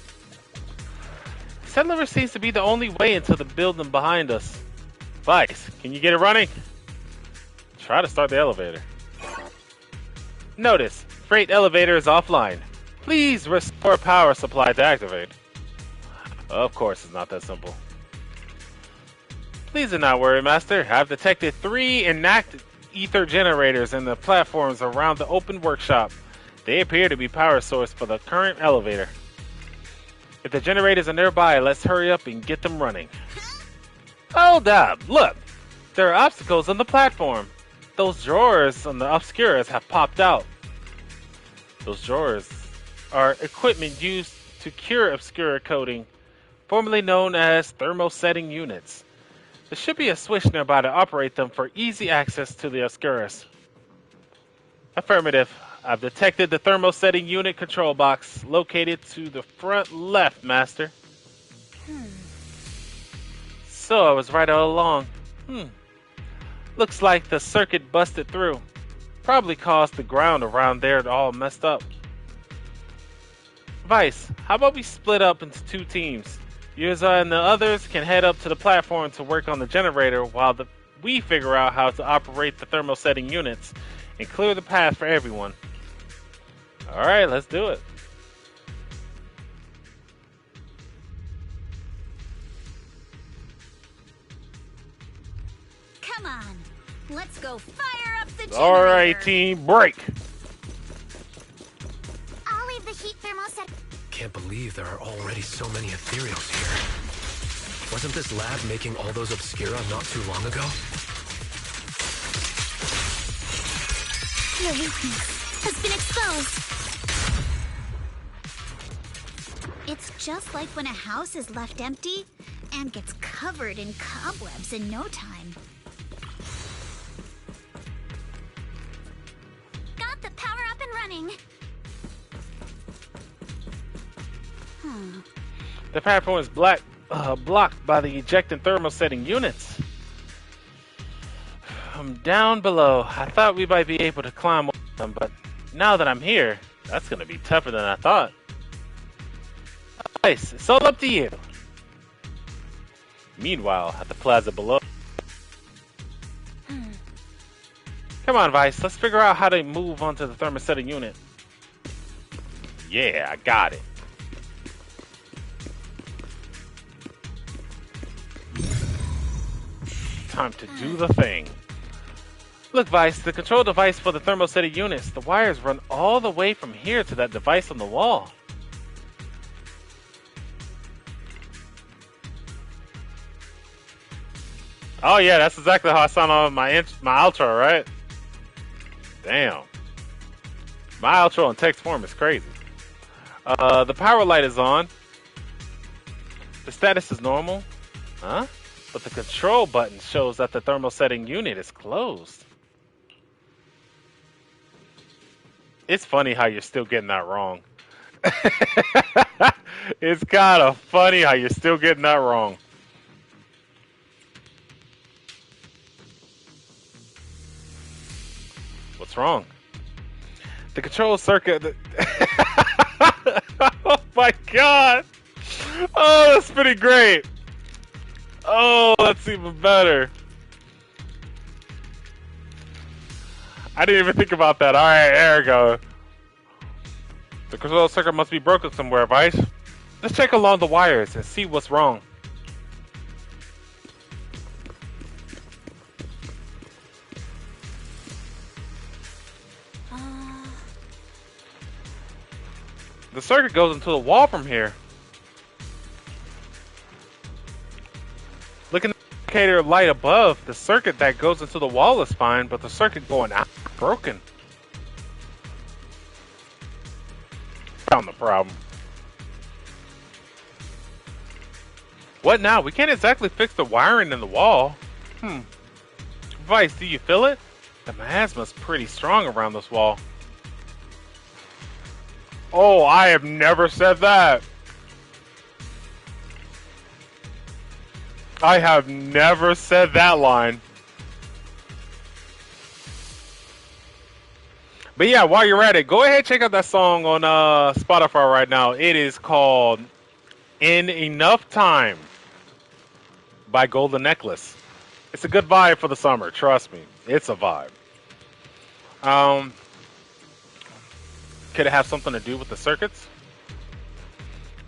Zenless seems to be the only way into the building behind us. Vice, can you get it running? Try to start the elevator. Notice, freight elevator is offline. Please restore power supply to activate. Of course, it's not that simple. Please do not worry, Master. I've detected 3 inactive ether generators in the platforms around the open workshop. They appear to be power source for the current elevator. If the generators are nearby, let's hurry up and get them running. Hold up! Look! There are obstacles on the platform. Those drawers on the obscuras have popped out. Those drawers are equipment used to cure obscura coating, formerly known as thermosetting units. There should be a switch nearby to operate them for easy access to the obscuras. Affirmative. I've detected the thermosetting unit control box located to the front left, Master. So I was right all along. Looks like the circuit busted through. Probably caused the ground around there all messed up. Vice, how about we split up into 2 teams? Yours and the others can head up to the platform to work on the generator while we figure out how to operate the thermosetting units and clear the path for everyone. Alright, let's do it. Come on. Let's go fire up the generator. Alright, team, break! I'll leave the heat thermoset. Can't believe there are already so many ethereals here. Wasn't this lab making all those obscura not too long ago? Your weakness has been exposed. It's just like when a house is left empty and gets covered in cobwebs in no time. thing. The platform is blocked by the ejecting thermosetting units. I'm down below. I thought we might be able to climb over them, but now that I'm here, that's going to be tougher than I thought. Nice. It's all up to you. Meanwhile, at the plaza below. Come on, Vice. Let's figure out how to move onto the thermosetting unit. Yeah, I got it. Time to do the thing. Look, Vice, the control device for the thermosetting units. The wires run all the way from here to that device on the wall. Oh yeah, that's exactly how I sound on my outro, right? Damn. My outro in text form is crazy. The power light is on. The status is normal. Huh? But the control button shows that the thermosetting unit is closed. It's funny how you're still getting that wrong. It's kind of funny how you're still getting that wrong. What's wrong? The control circuit... Oh my god! Oh, that's pretty great! Oh, that's even better. I didn't even think about that. Alright, there we go. The control circuit must be broken somewhere, Vice. Let's check along the wires and see what's wrong. The circuit goes into the wall from here. Look at the indicator light above. The circuit that goes into the wall is fine, but the circuit going out is broken. Found the problem. What now? We can't exactly fix the wiring in the wall. Vice, do you feel it? The miasma's pretty strong around this wall. Oh, I have never said that. I have never said that line. But yeah, while you're at it, go ahead and check out that song on Spotify right now. It is called In Enough Time by Golden Necklace. It's a good vibe for the summer, trust me. It's a vibe. Could it have something to do with the circuits?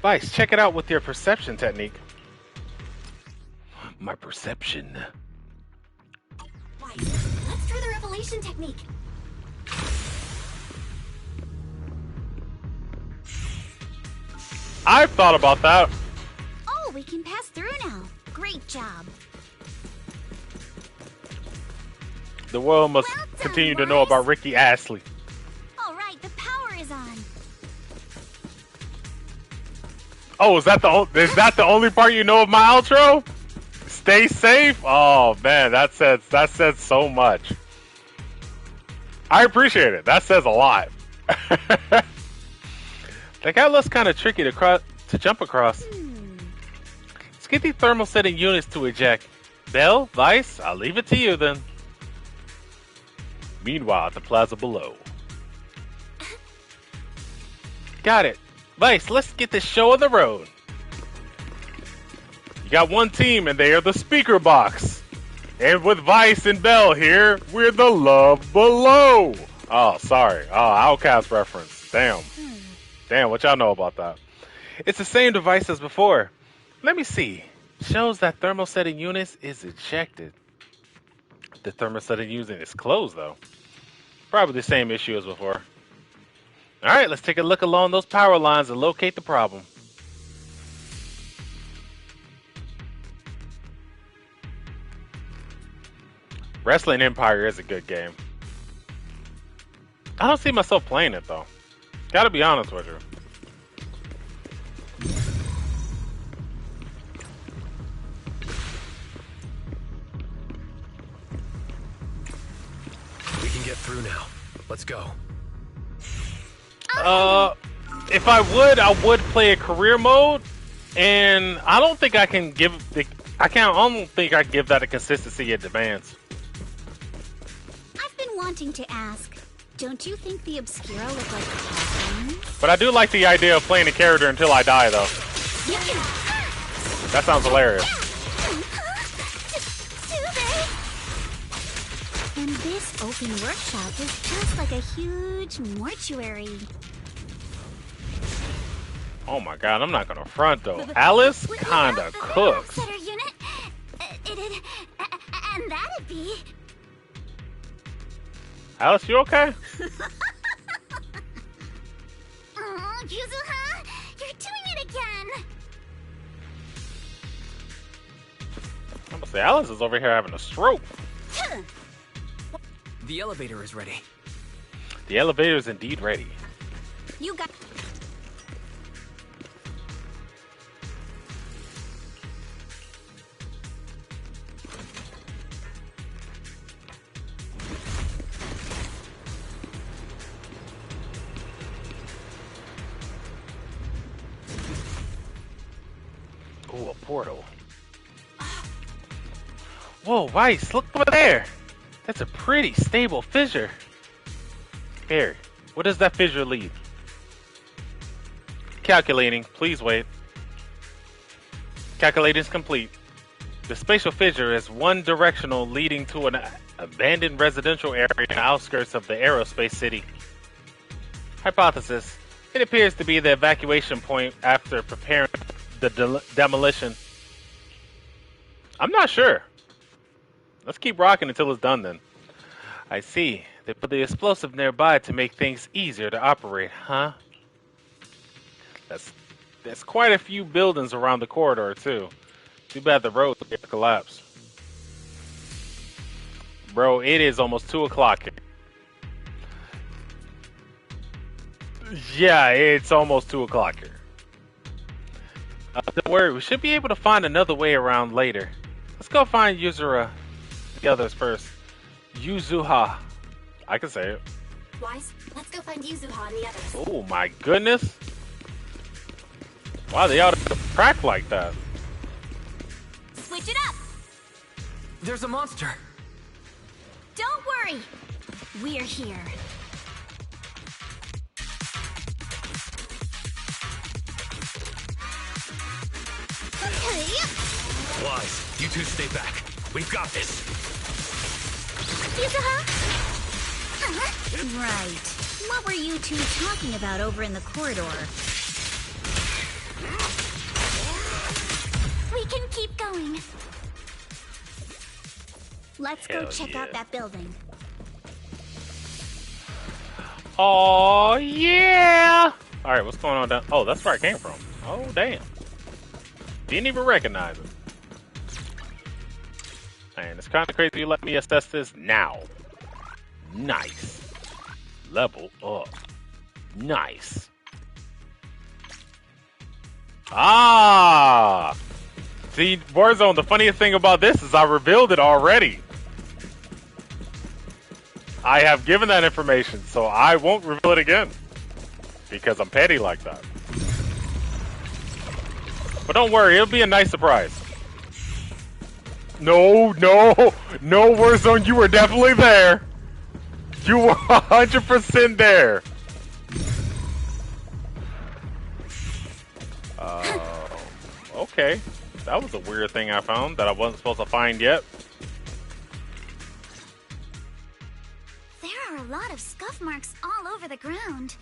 Vice, check it out with your perception technique. My perception. Vice, let's try the revelation technique. I've thought about that. Oh, we can pass through now. Great job. The world must Well done, continue to know boys. about Ricky Astley. All right, the power is on. Oh, is that the only part you know of my outro? Stay safe? Oh man, that says so much. I appreciate it. That says a lot. That guy looks kind of tricky to jump across. Let's get these thermosetting units to eject. Bell, Vice, I'll leave it to you then. Meanwhile, at the plaza below. Got it. Vice, let's get this show on the road. You got one team, and they are the speaker box. And with Vice and Bell here, we're the Love Below. Oh, sorry. Oh, Outcast reference. Damn. Damn, what y'all know about that? It's the same device as before. Let me see. Shows that thermosetting unit is ejected. The thermosetting unit is closed, though. Probably the same issue as before. Alright, let's take a look along those power lines and locate the problem. Wrestling Empire is a good game. I don't see myself playing it, though. Gotta be honest with you. We can get through now. Let's go. If I would play a career mode, and I don't think I can give I don't think I can give that a consistency it demands. I've been wanting to ask, don't you think the Obscura look like coffins? But I do like the idea of playing a character until I die, though. That sounds hilarious. And this open workshop is just like a huge mortuary. Oh my god, I'm not gonna front though. Alice kinda cooks. Unit, and that'd be. Alice, you okay? Oh, Yuzuha, you're doing it again. I'm gonna say Alice is over here having a stroke. The elevator is ready. The elevator is indeed ready. You got. Ooh, a portal. Whoa, Rice, look over there. That's a pretty stable fissure. Here, what does that fissure lead? Calculating, please wait. Calculating is complete. The spatial fissure is one directional leading to an abandoned residential area in the outskirts of the aerospace city. Hypothesis. It appears to be the evacuation point after preparing the demolition. I'm not sure. Let's keep rocking until it's done then. I see. They put the explosive nearby to make things easier to operate, huh? There's quite a few buildings around the corridor too. Too bad the road collapsed. Bro, it is almost 2 o'clock here. Yeah, it's almost 2 o'clock here. Don't worry, we should be able to find another way around later. Let's go find Yuzura. The others first. Yuzuha. I can say it. Wise, let's go find Yuzuha and the others. Oh my goodness. Why they out of the crack like that? Switch it up. There's a monster. Don't worry. We're here. Wise, you two stay back. We've got this. Right. What were you two talking about over in the corridor? We can keep going. Let's go check out that building. Oh yeah! Alright, what's going on down? Oh, that's where I came from. Oh damn. Didn't even recognize it. Man, it's kind of crazy you let me assess this now. Nice. Level up. Nice. Ah! See, Warzone, the funniest thing about this is I revealed it already. I have given that information, so I won't reveal it again. Because I'm petty like that. But don't worry, it'll be a nice surprise. No, Warzone, you were definitely there. You were 100% there. Okay. That was a weird thing I found that I wasn't supposed to find yet. There are a lot of scuff marks all over the ground.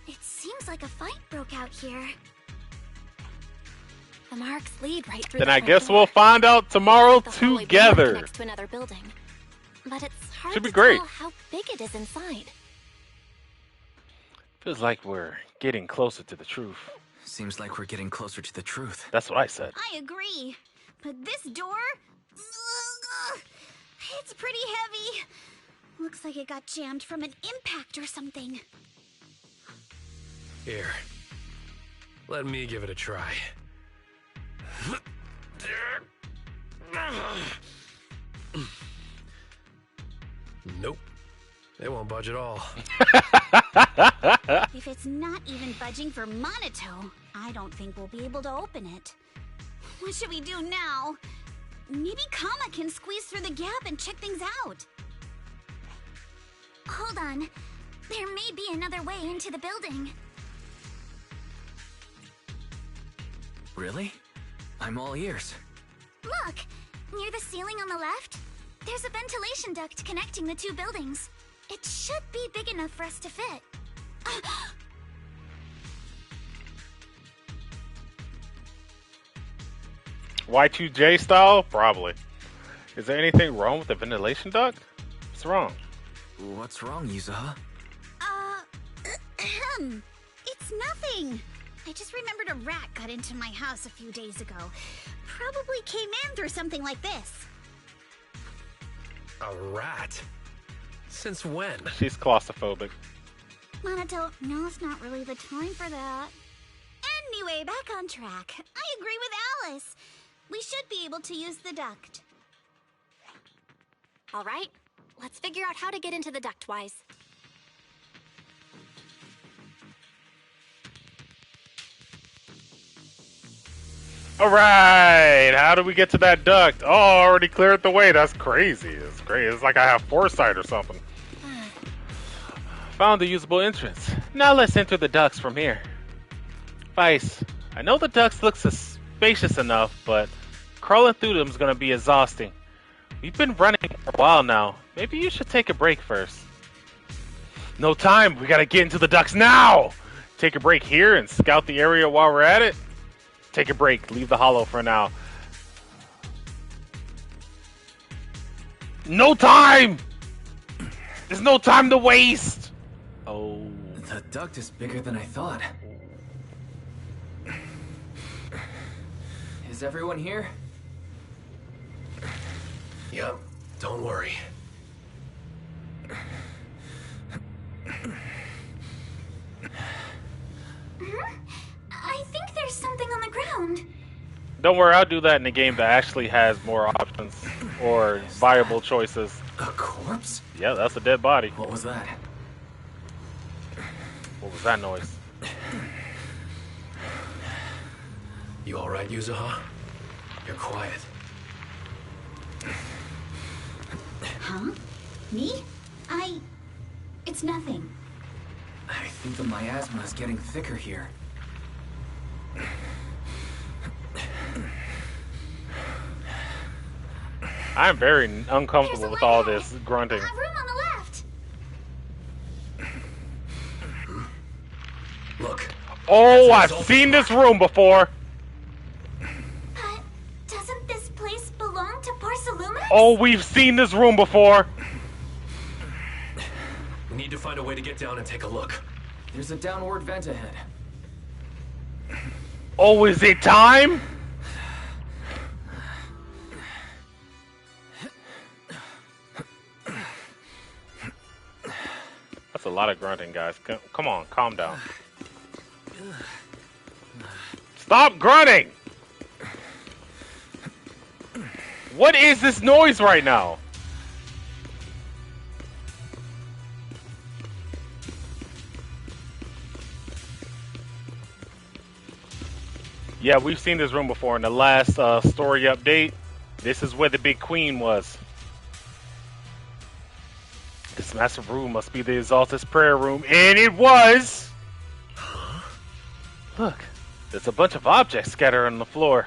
It seems like a fight broke out here. The marks lead right through. Then the I front guess door. we'll find out tomorrow The hallway together. connects to another building. But it's hard Should be to great. tell how big it is inside. Feels like we're getting closer to the truth. Seems like we're getting closer to the truth. That's what I said. I agree. But this door... it's pretty heavy. Looks like it got jammed from an impact or something. Here. Let me give it a try. Nope. They won't budge at all. If it's it's not even budging for Monato, I don't think we'll be able to open it. What should we do now? Maybe Kama can squeeze through the gap and check things out. Hold on. There may be another way into the building. Really? I'm all ears. Look! Near the ceiling on the left, there's a ventilation duct connecting the two buildings. It should be big enough for us to fit. Y2J style? Probably. Is there anything wrong with the ventilation duct? What's wrong? What's wrong, Yuzuha? It's nothing. I just remembered a rat got into my house a few days ago. Probably came in through something like this. A rat? Since when? She's claustrophobic. Monato, now's not really the time for that. Anyway, back on track. I agree with Alice. We should be able to use the duct. All right, let's figure out how to get into the ductwise. Alright, how do we get to that duct? Oh, already cleared the way. That's crazy. It's great. It's like I have foresight or something. Found the usable entrance. Now let's enter the ducts from here. Vice, I know the ducts look spacious enough, but crawling through them is going to be exhausting. We've been running for a while now. Maybe you should take a break first. No time. We got to get into the ducts now. Take a break here and scout the area while we're at it. Take a break. Leave the hollow for now. No time! There's no time to waste! Oh. The duct is bigger than I thought. Is everyone here? Yep, don't worry. I think there's something on the ground. Don't worry, I'll do that in a game that actually has more options or viable choices. A corpse? Yeah, that's a dead body. What was that? What was that noise? You alright, Yuzuha? You're quiet. Huh? Me? It's nothing. I think the miasma is getting thicker here. I'm very uncomfortable with all this grunting. A room on the left. Look. Oh, I've seen this room before. But doesn't this place belong to Barcelona? Oh, we've seen this room before. We need to find a way to get down and take a look. There's a downward vent ahead. Oh, is it time? That's a lot of grunting, guys. Come on, calm down. Stop grunting! What is this noise right now? Yeah, we've seen this room before in the last story update. This is where the big queen was. This massive room must be the Exalted's prayer room, and it was! Look, there's a bunch of objects scattered on the floor.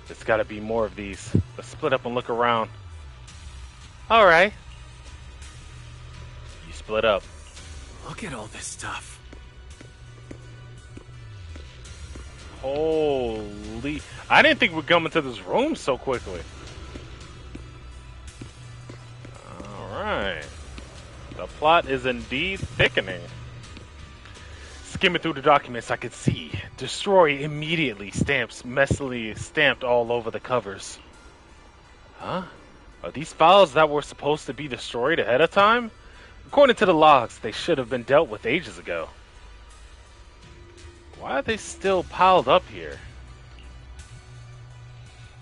There's gotta be more of these. Let's split up and look around. Alright. You split up. Look at all this stuff. Holy... I didn't think we'd come into this room so quickly. Alright. The plot is indeed thickening. Skimming through the documents, I could see destroy immediately stamps messily stamped all over the covers. Huh? Are these files that were supposed to be destroyed ahead of time? According to the logs, they should have been dealt with ages ago. Why are they still piled up here?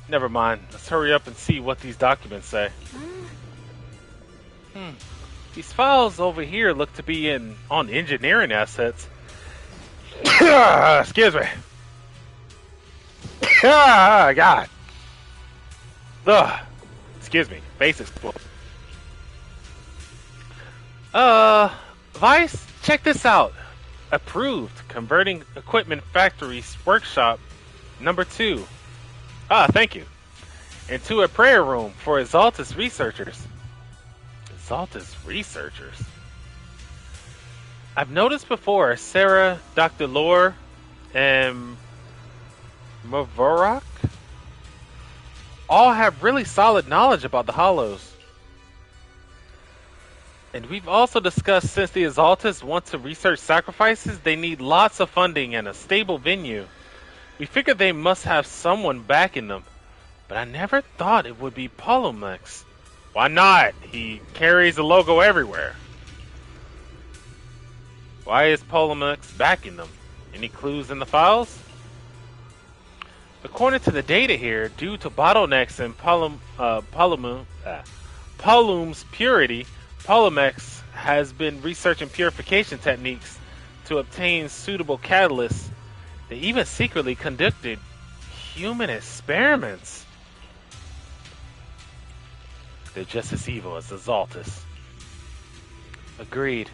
Never mind. Let's hurry up and see what these documents say. These files over here look to be on engineering assets. Excuse me. God. Ugh. Excuse me. Face exploded. Vice, check this out. Approved. Converting equipment factories workshop number 2. Thank you. Into a prayer room for Exaltus researchers. Exaltus researchers? I've noticed before Sarah, Dr. Lore, and Mavarak all have really solid knowledge about the Hollows. And we've also discussed since the Exaltus want to research sacrifices, they need lots of funding and a stable venue. We figured they must have someone backing them, but I never thought it would be Polomex. Why not? He carries the logo everywhere. Why is Polomex backing them? Any clues in the files? According to the data here, due to bottlenecks in Polum's purity, Polomex has been researching purification techniques to obtain suitable catalysts. They even secretly conducted human experiments. They're just as evil as the Exaltus. Agreed.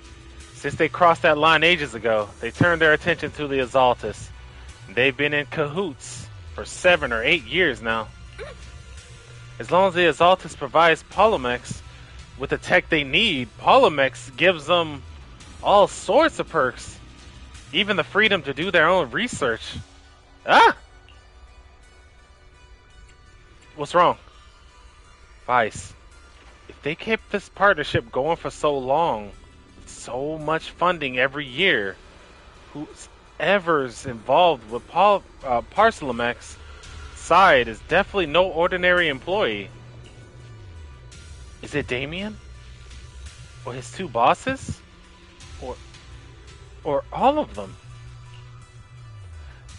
Since they crossed that line ages ago, they turned their attention to the Exaltus. They've been in cahoots for 7 or 8 years now. As long as the Exaltus provides Polomex with the tech they need, Polomex gives them all sorts of perks. Even the freedom to do their own research. What's wrong? Vice. If they kept this partnership going for so long, so much funding every year, whoever's involved with Parcelomex side is definitely no ordinary employee. Is it Damien? Or his 2 bosses? Or all of them?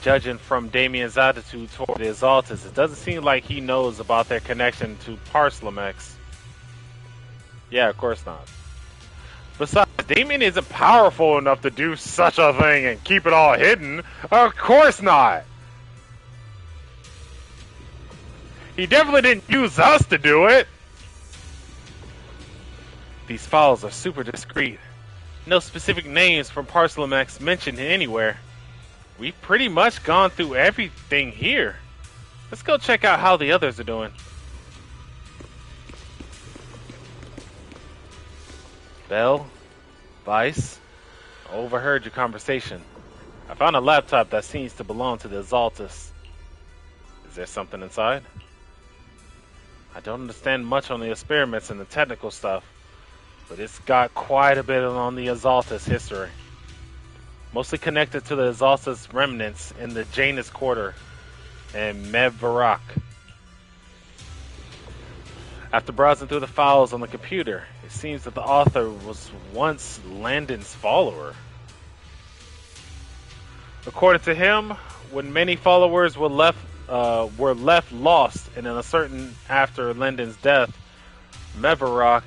Judging from Damien's attitude toward the Exaltus, it doesn't seem like he knows about their connection to Parcelomex. Yeah, of course not. Besides, Damien isn't powerful enough to do such a thing and keep it all hidden. Of course not! He definitely didn't use us to do it! These files are super discreet. No specific names from Parcelomex mentioned anywhere. We've pretty much gone through everything here. Let's go check out how the others are doing. Bell, Vice, I overheard your conversation. I found a laptop that seems to belong to the Exaltus. Is there something inside? I don't understand much on the experiments and the technical stuff, but it's got quite a bit on the Exaltus history. Mostly connected to the Exaltus remnants in the Janus Quarter and Mevvarak. After browsing through the files on the computer, it seems that the author was once Landon's follower. According to him, when many followers were left lost and uncertain after Landon's death, Mevvarak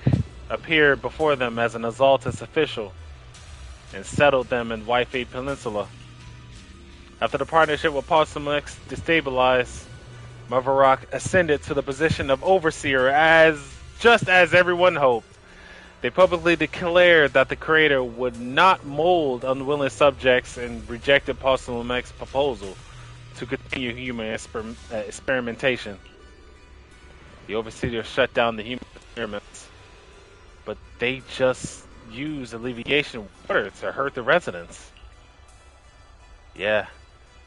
appeared before them as an Exaltus official and settled them in White Peninsula. After the partnership with Parcelomex destabilized, Maverick ascended to the position of overseer just as everyone hoped. They publicly declared that the creator would not mold unwilling subjects and rejected Parcelomex's proposal to continue human experimentation. The overseer shut down the human experiments, but they just used alleviation water to hurt the residents. Yeah,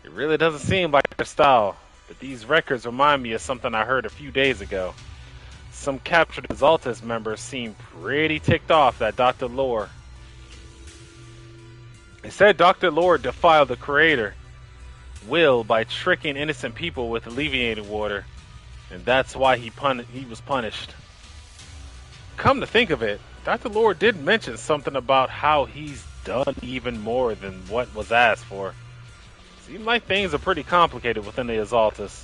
it really doesn't seem like their style. But these records remind me of something I heard a few days ago. Some captured Exaltus members seem pretty ticked off at Dr. Lore. They said Dr. Lore defiled the Creator will by tricking innocent people with alleviated water, and that's why he was punished. Come to think of it, Dr. Lore did mention something about how he's done even more than what was asked for. Seems like things are pretty complicated within the Exaltus.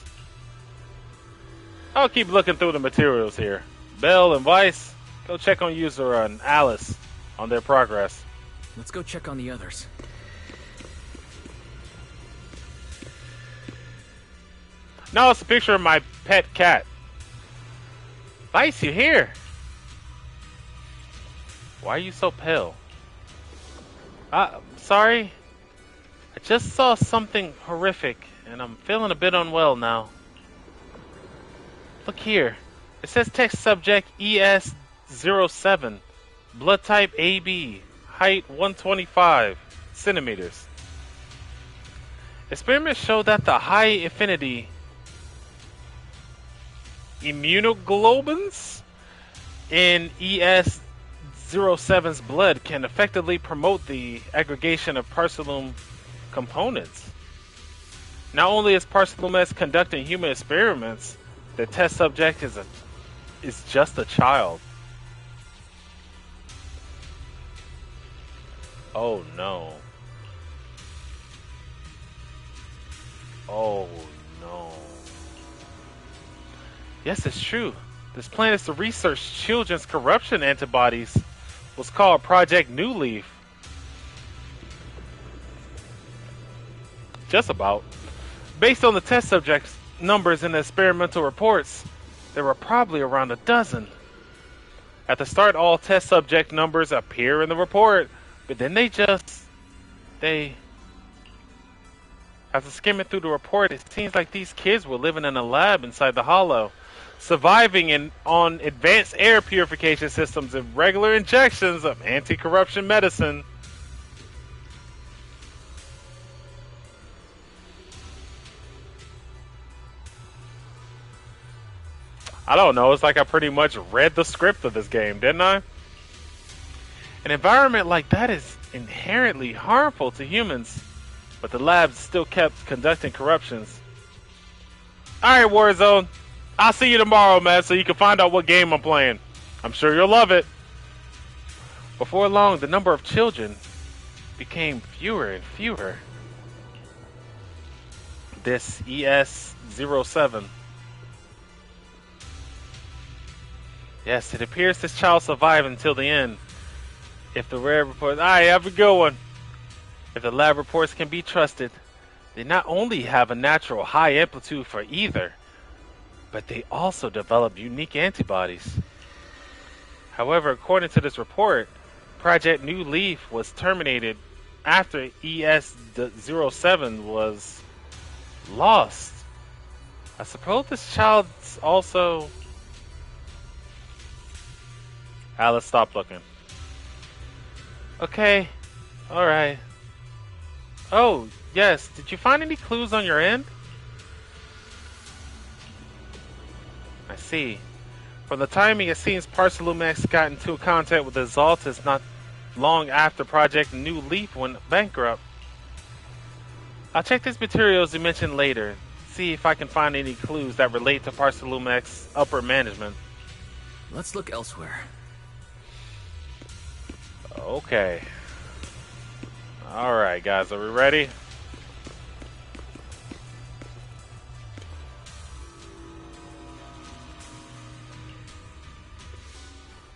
I'll keep looking through the materials here. Bell and Vice, go check on Yuzura and Alice on their progress. Let's go check on the others. No, it's a picture of my pet cat. Vice, you here? Why are you so pale? Sorry. I just saw something horrific, and I'm feeling a bit unwell now. Look here. It says text subject ES07, blood type AB, height 125 centimeters. Experiments show that the high affinity immunoglobulins in ES07's blood can effectively promote the aggregation of Parsalum components. Not only is Parsalum S conducting human experiments, the test subject is just a child. Oh no. Oh no. Yes, it's true. This plan is to research children's corruption antibodies. Was called Project New Leaf. Just about. Based on the test subjects' numbers in the experimental reports, there were probably around a dozen. At the start, all test subject numbers appear in the report, but then after skimming through the report, it seems like these kids were living in a lab inside the hollow, surviving on advanced air purification systems and regular injections of anti-corruption medicine. I don't know, it's like I pretty much read the script of this game, didn't I? An environment like that is inherently harmful to humans, but the labs still kept conducting corruptions. Alright, Warzone. I'll see you tomorrow, man, so you can find out what game I'm playing. I'm sure you'll love it. Before long, the number of children became fewer and fewer. This ES07. Yes, it appears this child survived until the end. If the rare reports... Alright, have a good one. If the lab reports can be trusted, they not only have a natural high amplitude for either, but they also develop unique antibodies. However, according to this report, Project New Leaf was terminated after ES07 was lost. I suppose this child's also... Alice, stop looking. Okay, alright. Oh, yes, did you find any clues on your end? I see. From the timing, it seems Parsalumex got into contact with the Exaltus not long after Project New Leaf went bankrupt. I'll check these materials you mentioned later, see if I can find any clues that relate to Parsalumex's upper management. Let's look elsewhere. Okay. Alright, guys, are we ready?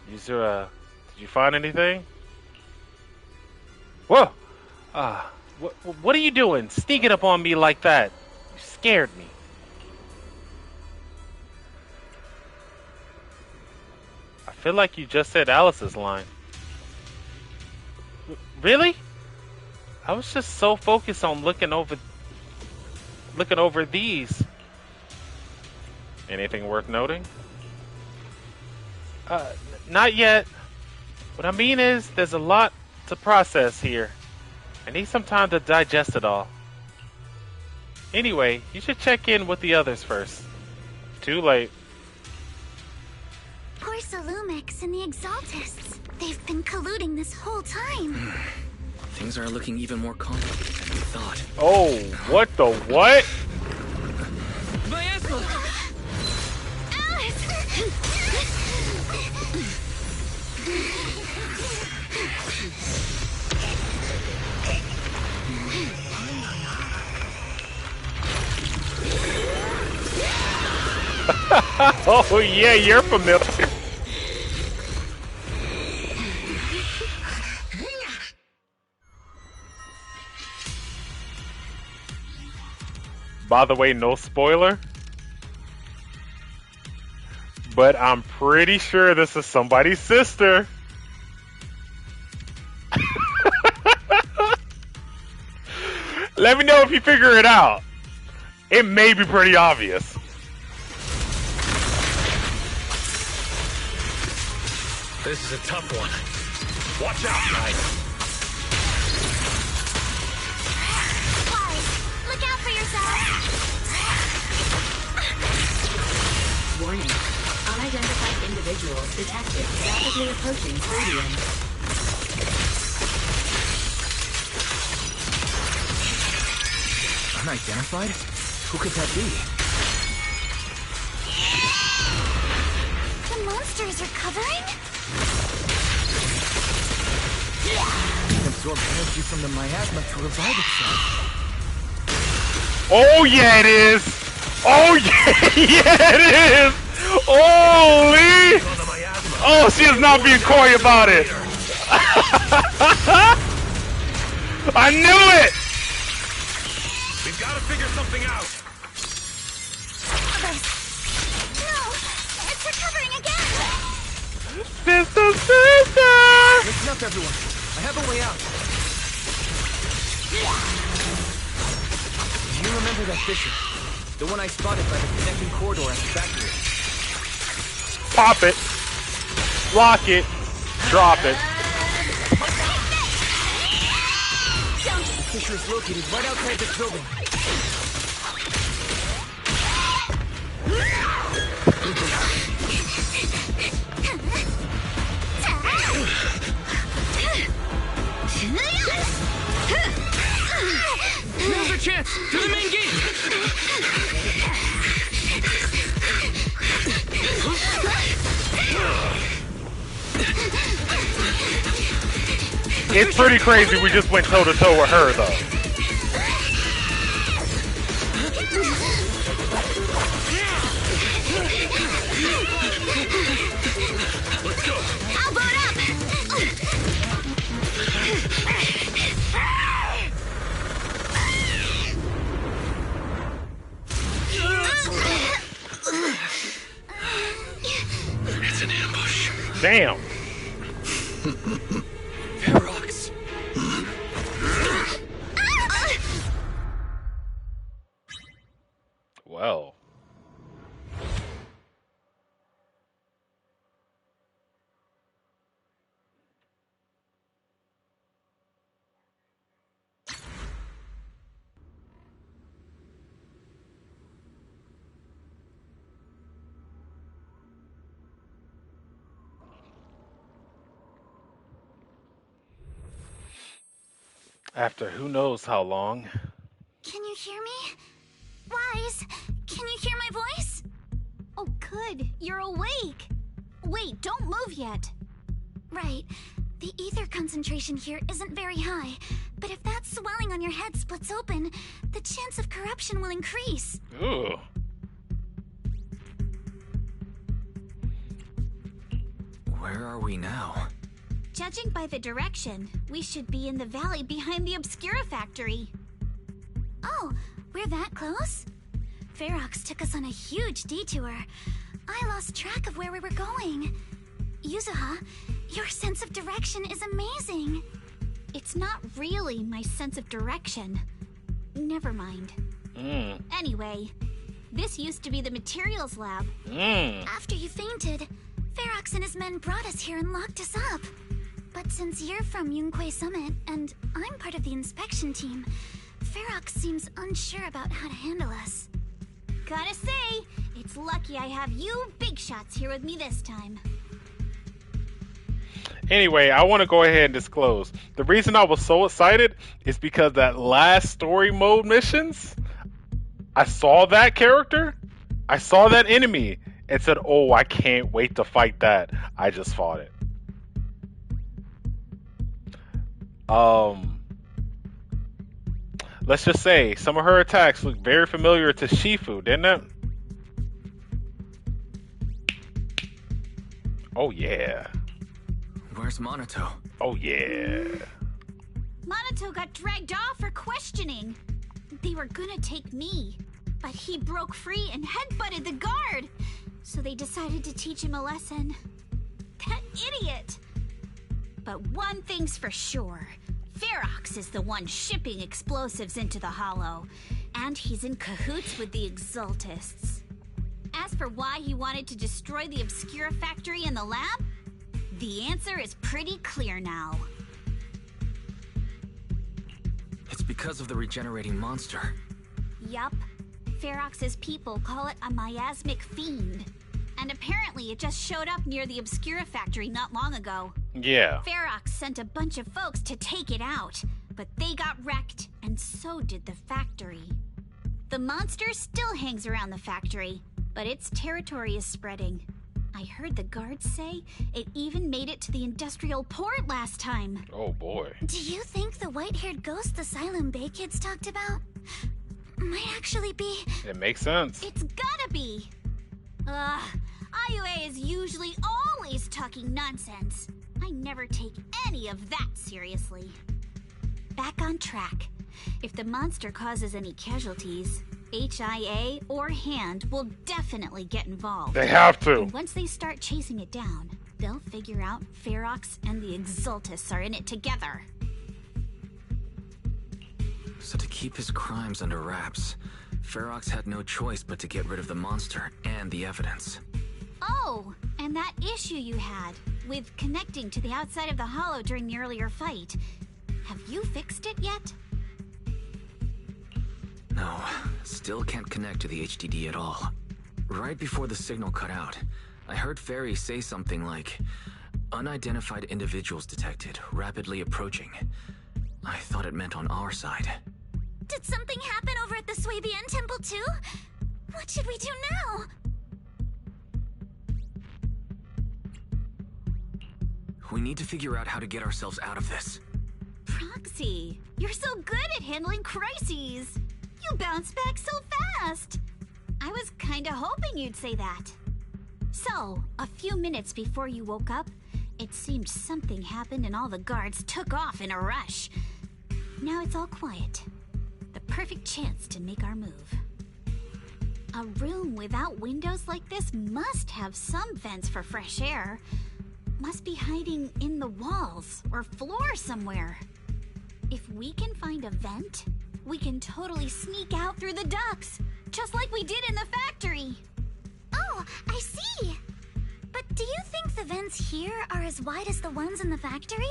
Did you find anything? Whoa! What are you doing? Sneaking up on me like that? You scared me. I feel like you just said Alice's line. Really? I was just so focused on looking over these. Anything worth noting? Not yet. What I mean is, there's a lot to process here. I need some time to digest it all. Anyway, you should check in with the others first. Too late. Poor Salumix and the Exaltus. They've been colluding this whole time. Things are looking even more complicated than we thought. Oh, what the what? Oh yeah, you're familiar. By the way, no spoiler. But I'm pretty sure this is somebody's sister. Let me know if you figure it out. It may be pretty obvious. This is a tough one. Watch out, guys. Look out for yourself. Warning. Unidentified individuals detected rapidly approaching podium. Unidentified? Who could that be? The monsters are covering? It absorbed energy from the miasma to revive itself. Oh yeah, it is. Oh yeah, yeah it is. Holy! Oh, she is not being coy about it. I knew it. We've got to figure something out. No, it's recovering again. Sister. Listen up, everyone. I have a way out. Do you remember that fissure? The one I spotted by the connecting corridor at the factory. Pop it. Lock it. Drop it. The fissure is located right outside this building. Now's our chance! To the main gate! It's pretty crazy we just went toe to toe with her though. Let's go. I'll boat up. It's an ambush. Damn. Ferox. Well. After who knows how long. Can you hear me? Wise, can you hear my voice? Oh, good. You're awake. Wait, don't move yet. Right. The ether concentration here isn't very high, but if that swelling on your head splits open, the chance of corruption will increase. Ooh. Where are we now? Judging by the direction, we should be in the valley behind the Obscura factory. Oh, we're that close? Ferox took us on a huge detour. I lost track of where we were going. Yuzuha, your sense of direction is amazing. It's not really my sense of direction. Never mind. Anyway, this used to be the materials lab. After you fainted, Ferox and his men brought us here and locked us up. But since you're from Yunquei Summit, and I'm part of the inspection team, Ferox seems unsure about how to handle us. Gotta say, it's lucky I have you big shots here with me this time. Anyway, I want to go ahead and disclose. The reason I was so excited is because that last story mode missions, I saw that character, I saw that enemy, and said, oh, I can't wait to fight that. I just fought it. Let's just say some of her attacks look very familiar to Shifu, didn't it? Oh yeah. Where's Monato? Oh yeah. Monato got dragged off for questioning. They were gonna take me. But he broke free and headbutted the guard. So they decided to teach him a lesson. That idiot! But one thing's for sure. Ferox is the one shipping explosives into the Hollow. And he's in cahoots with the Exaltists. As for why he wanted to destroy the Obscura factory and the lab, the answer is pretty clear now. It's because of the regenerating monster. Yup. Ferox's people call it a miasmic fiend. And apparently it just showed up near the Obscura factory not long ago. Yeah. Ferox sent a bunch of folks to take it out, but they got wrecked, and so did the factory. The monster still hangs around the factory, but its territory is spreading. I heard the guards say it even made it to the industrial port last time. Oh boy. Do you think the white-haired ghost the Asylum Bay kids talked about might actually be... It makes sense. It's gotta be! IUA is usually always talking nonsense. I never take any of that seriously. Back on track. If the monster causes any casualties, HIA or Hand will definitely get involved. They have to. And once they start chasing it down, they'll figure out Ferox and the Exaltists are in it together. So to keep his crimes under wraps, Ferox had no choice but to get rid of the monster and the evidence. Oh, and that issue you had with connecting to the outside of the Hollow during the earlier fight. Have you fixed it yet? No, still can't connect to the HDD at all. Right before the signal cut out, I heard Fairy say something like, "Unidentified individuals detected, rapidly approaching." I thought it meant on our side. Did something happen over at the Swabian Temple too? What should we do now? We need to figure out how to get ourselves out of this. Proxy, you're so good at handling crises. You bounce back so fast. I was kinda hoping you'd say that. So, a few minutes before you woke up, it seemed something happened and all the guards took off in a rush. Now it's all quiet. The perfect chance to make our move. A room without windows like this must have some vents for fresh air. Must be hiding in the walls or floor somewhere. If we can find a vent, we can totally sneak out through the ducts, just like we did in the factory. Oh, I see. But do you think the vents here are as wide as the ones in the factory?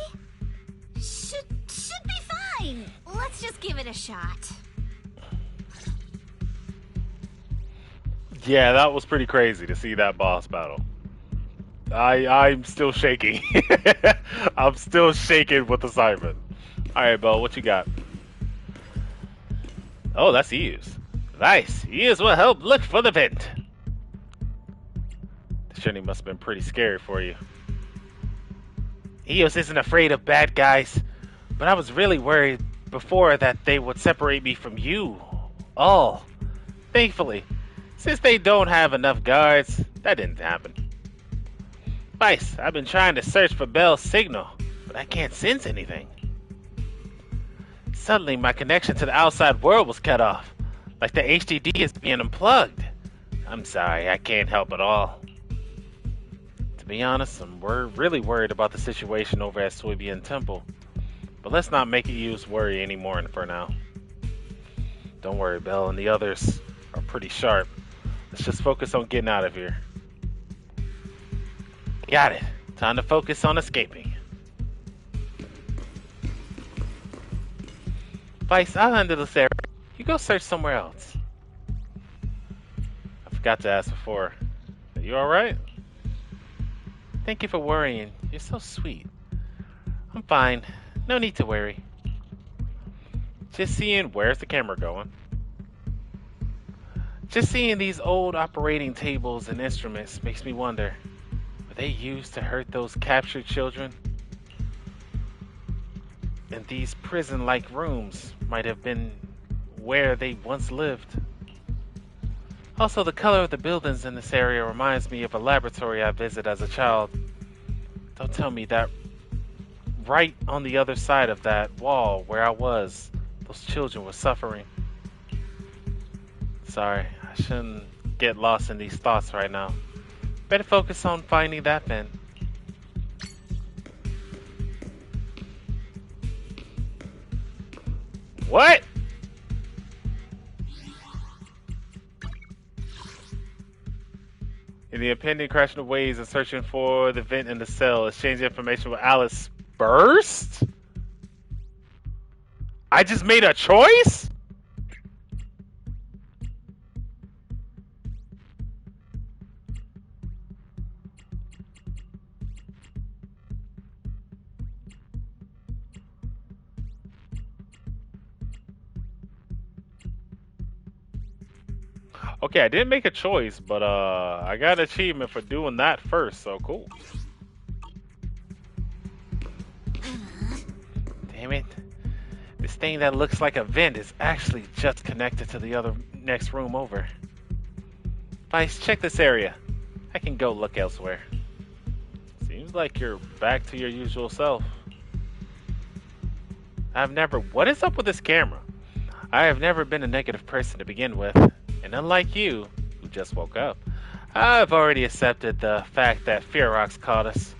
Should be fine. Let's just give it a shot. Yeah, that was pretty crazy to see that boss battle. I'm still shaking. I'm still shaking with excitement. Alright, Bo, what you got? Oh, that's Eos. Nice. Eos will help look for the vent. The journey must have been pretty scary for you. Eos isn't afraid of bad guys, but I was really worried before that they would separate me from you. All. Thankfully, since they don't have enough guards, that didn't happen. Vice, I've been trying to search for Bell's signal, but I can't sense anything. Suddenly, my connection to the outside world was cut off, like the HDD is being unplugged. I'm sorry, I can't help at all. To be honest, we're really worried about the situation over at Swabian Temple, but let's not make it use worry anymore for now. Don't worry, Bell and the others are pretty sharp. Let's just focus on getting out of here. Got it. Time to focus on escaping. Vice, I'll handle this area. You go search somewhere else. I forgot to ask before. Are you alright? Thank you for worrying. You're so sweet. I'm fine. No need to worry. Just seeing... Where's the camera going? Just seeing these old operating tables and instruments makes me wonder. Were they used to hurt those captured children? And these prison-like rooms might have been where they once lived. Also, the color of the buildings in this area reminds me of a laboratory I visited as a child. Don't tell me that right on the other side of that wall where I was, those children were suffering. Sorry, I shouldn't get lost in these thoughts right now. Better focus on finding that vent. What? In the impending crashing of waves and searching for the vent in the cell, exchange information with Alice Burst? I just made a choice? Okay, I didn't make a choice, but I got an achievement for doing that first, so cool. Damn it. This thing that looks like a vent is actually just connected to the other next room over. Vice, check this area. I can go look elsewhere. Seems like you're back to your usual self. What is up with this camera? I have never been a negative person to begin with. And unlike you, who just woke up, I've already accepted the fact that Fearox caught us.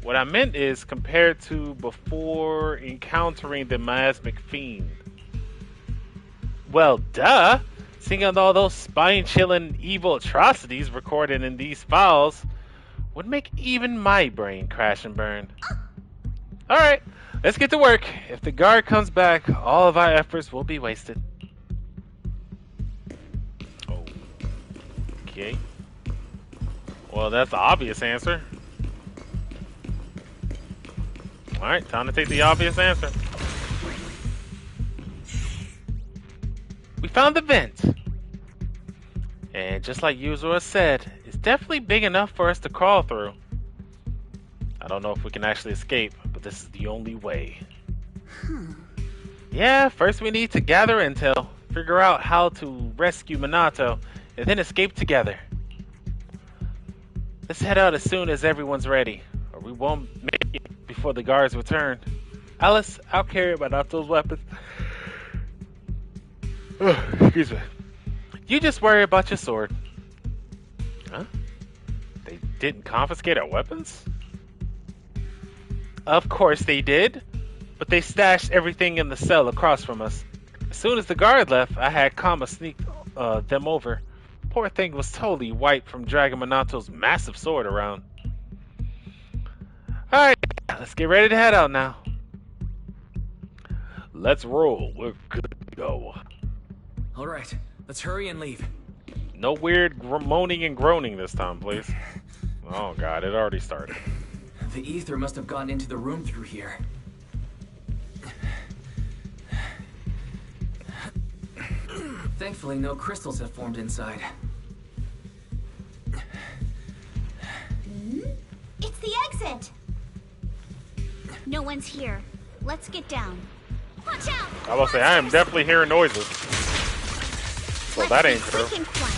What I meant is compared to before encountering the miasmic fiend. Well, duh! Seeing all those spine-chilling evil atrocities recorded in these files would make even my brain crash and burn. Alright, let's get to work. If the guard comes back, all of our efforts will be wasted. Okay. Well, that's the obvious answer. Alright, time to take the obvious answer. We found the vent. And just like Yuzuru said, it's definitely big enough for us to crawl through. I don't know if we can actually escape, but this is the only way. Yeah, first we need to gather intel, figure out how to rescue Minato, and then escape together. Let's head out as soon as everyone's ready, or we won't make it before the guards return. Alice, I'll carry Minato's weapons. Excuse me. You just worry about your sword. Huh? They didn't confiscate our weapons? Of course they did, but they stashed everything in the cell across from us. As soon as the guard left, I had Kama sneak them over. Poor thing was totally wiped from dragging Minato's massive sword around. Alright, let's get ready to head out now. Let's roll. We're good to go. Alright, let's hurry and leave. No weird moaning and groaning this time, please. Oh god, it already started. The ether must have gotten into the room through here. Thankfully, no crystals have formed inside. It's the exit! No one's here. Let's get down. Watch out! I will say, I am definitely hearing noises. Well, that ain't true. Quick and quiet.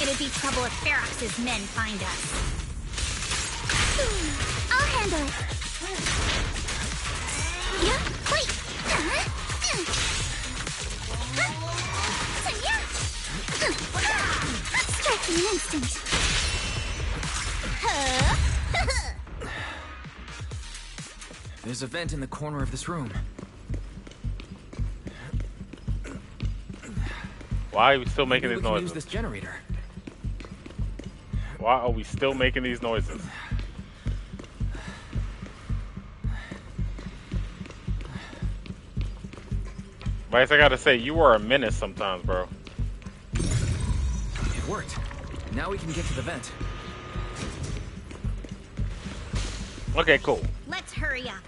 It'd be trouble if Ferox's men find us. I'll handle it. Yeah, wait. Strike in an instant. There's a vent in the corner of this room. Why are we still making these noises? Use this generator. Why are we still making these noises? Vice, I gotta say, you are a menace sometimes, bro. It worked. Now we can get to the vent. Okay, cool. Let's hurry up.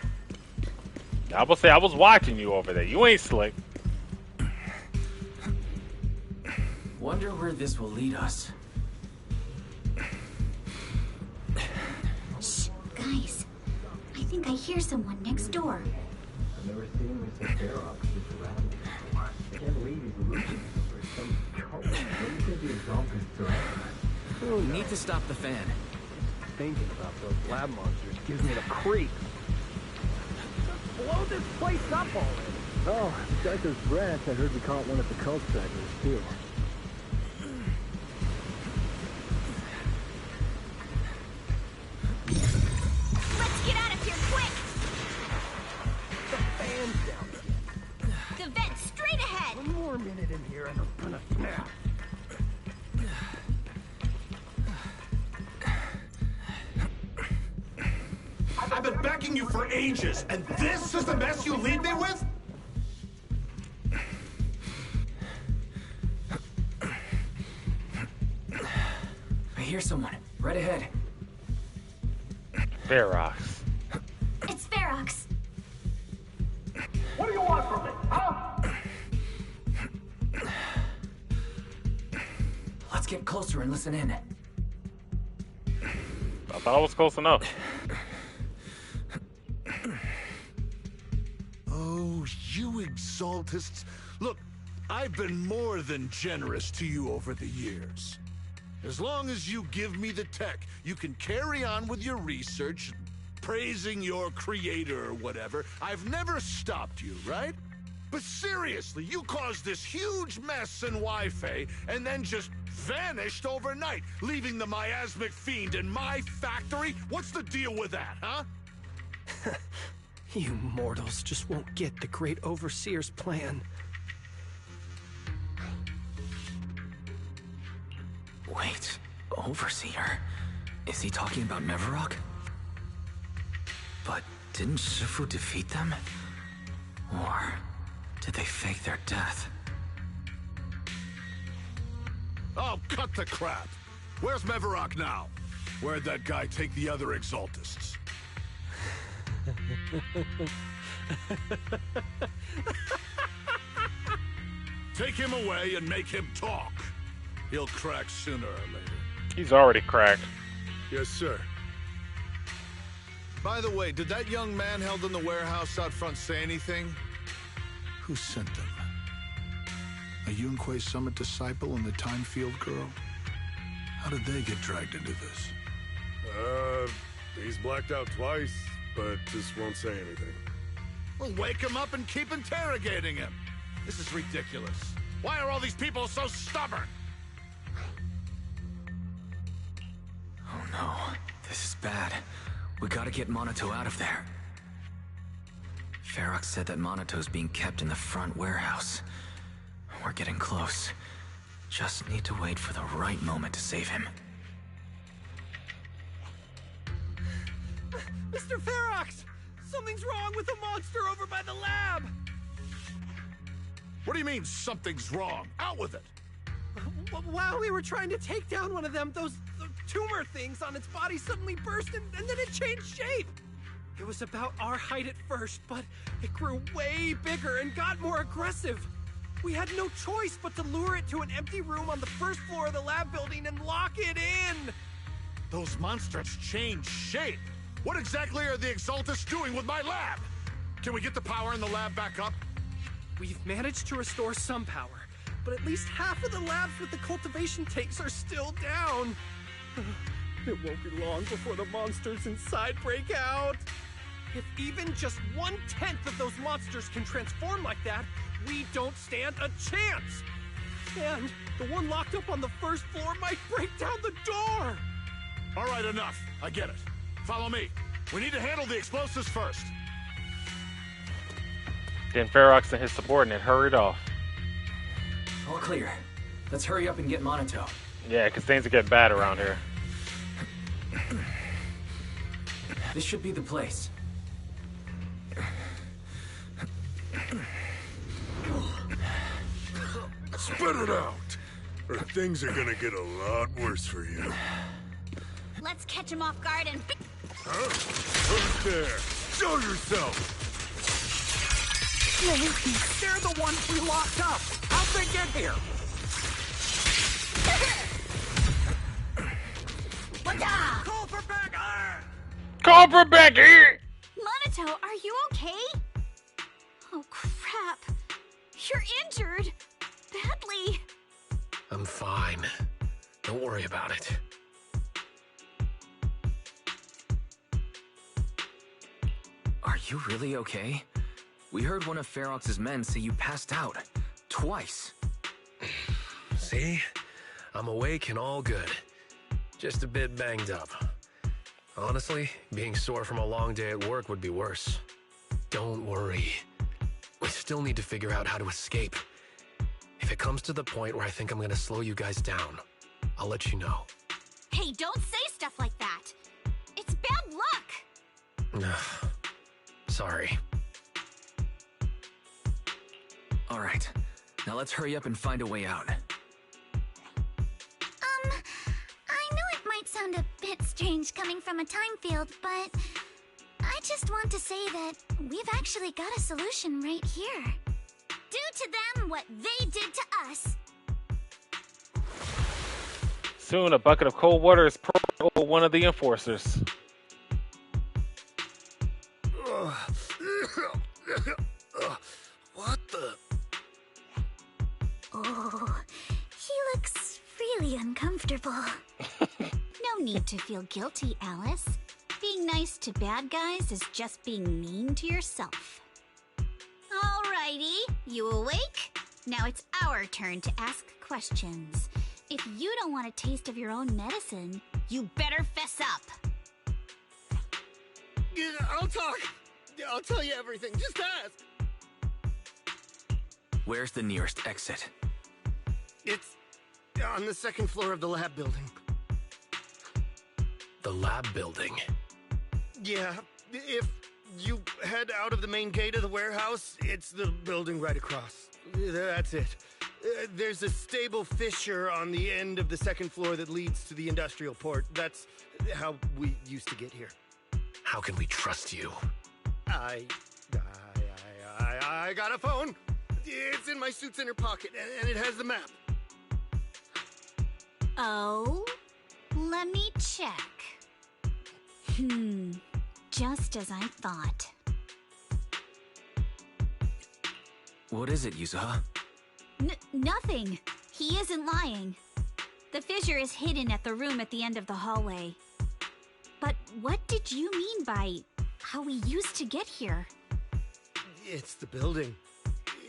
I will say, I was watching you over there. You ain't slick. Wonder where this will lead us. Shh, guys. I think I hear someone next door. I've never seen Mr. Ferox this around. I can't believe he's looking for some trouble. What do you think the exalted threat? We need to stop the fan. Thinking about those lab monsters gives me the creep. Just blow this place up already. Oh, Geico's branch. I heard we caught one at the cult stragglers, too. Let's get out of here quick! The fan's down again. The vent straight ahead! One more minute in here and I'm gonna snap. I've been backing you for ages, and this is the mess you leave me with? I hear someone. Right ahead. Ferox. It's Ferox. What do you want from me, huh? Let's get closer and listen in. I thought I was close enough. Oh, you exaltists. Look, I've been more than generous to you over the years. As long as you give me the tech, you can carry on with your research, praising your creator or whatever. I've never stopped you, right? But seriously, you caused this huge mess in Wi-Fi and then just vanished overnight, leaving the miasmic fiend in my factory? What's the deal with that, huh? You mortals just won't get the Great Overseer's plan. Wait, Overseer? Is he talking about Mevarok? But didn't Shifu defeat them? Or did they fake their death? Oh, cut the crap! Where's Mevarok now? Where'd that guy take the other exaltists? Take him away and make him talk. He'll crack sooner or later. He's already cracked. Yes, sir. By the way, did that young man held in the warehouse out front say anything? Who sent them? A Yunque Summit disciple and the Time Field girl? How did they get dragged into this? He's blacked out twice, but just won't say anything. Well, wake him up and keep interrogating him. This is ridiculous. Why are all these people so stubborn? Oh no, this is bad. We gotta get Monato out of there. Ferox said that Monato's being kept in the front warehouse. We're getting close. Just need to wait for the right moment to save him. Mr. Ferox! Something's wrong with the monster over by the lab! What do you mean, something's wrong? Out with it! While we were trying to take down one of them, those tumor things on its body suddenly burst and then it changed shape. It was about our height at first, but it grew way bigger and got more aggressive. We had no choice but to lure it to an empty room on the first floor of the lab building and lock it in. Those monsters change shape. What exactly are the Exaltists doing with my lab? Can we get the power in the lab back up? We've managed to restore some power, but at least half of the labs with the cultivation tanks are still down. It won't be long before the monsters inside break out. If even just 1/10 of those monsters can transform like that, we don't stand a chance. And the one locked up on the first floor might break down the door. All right, enough. I get it. Follow me. We need to handle the explosives first. Then Ferox and his subordinate hurried off. All clear. Let's hurry up and get Monato. Yeah, because things are getting bad around here. This should be the place. Spit it out, or things are gonna get a lot worse for you. Let's catch him off guard and... Huh? Who's there? Show yourself! They're the ones we locked up. How'd they get here? Call for backup! Call for Becky! Monato, are you okay? Oh, crap. You're injured. Badly. I'm fine. Don't worry about it. Are you really okay? We heard one of Ferox's men say you passed out. Twice. See? I'm awake and all good. Just a bit banged up. Honestly, being sore from a long day at work would be worse. Don't worry. We still need to figure out how to escape. If it comes to the point where I think I'm gonna slow you guys down, I'll let you know. Hey, don't say stuff like that. It's bad luck. Sorry. All right. Now let's hurry up and find a way out. I know it might sound a bit strange coming from a time field, but I just want to say that we've actually got a solution right here. Do to them what they did to us. Soon, a bucket of cold water is poured over one of the enforcers. What the? Oh, he looks really uncomfortable. No need to feel guilty, Alice. Being nice to bad guys is just being mean to yourself. Alrighty, you awake? Now it's our turn to ask questions. If you don't want a taste of your own medicine, you better fess up. Yeah, I'll talk. I'll tell you everything. Just ask. Where's the nearest exit? It's on the second floor of the lab building. The lab building? Yeah, if you head out of the main gate of the warehouse, it's the building right across. That's it. There's a stable fissure on the end of the second floor that leads to the industrial port. That's how we used to get here. How can we trust you? I got a phone. It's in my suit's inner pocket, and it has the map. Oh, let me check. Just as I thought. What is it, Yuzuha? Nothing. He isn't lying. The fissure is hidden at the room at the end of the hallway. But what did you mean by how we used to get here? It's the building.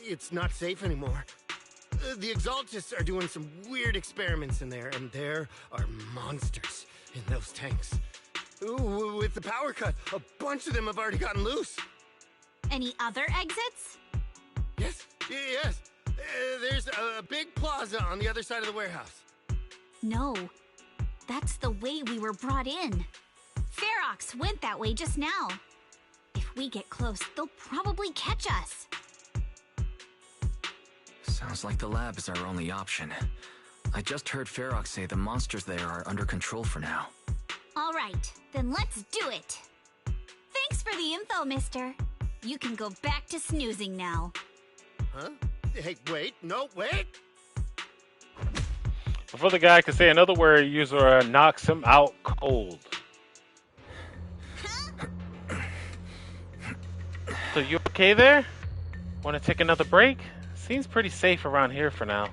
It's not safe anymore. The Exaltists are doing some weird experiments in there, and there are monsters in those tanks. Ooh, with the power cut, a bunch of them have already gotten loose. Any other exits? Yes. There's a big plaza on the other side of the warehouse. No, that's the way we were brought in. Ferox went that way just now. If we get close, they'll probably catch us. Sounds like the lab is our only option. I just heard Ferox say the monsters there are under control for now. All right, then let's do it. Thanks for the info, mister. You can go back to snoozing now. Huh? Hey, wait. No, wait. Before the guy can say another word, user knocks him out cold. So you okay there? Want to take another break? Seems pretty safe around here for now.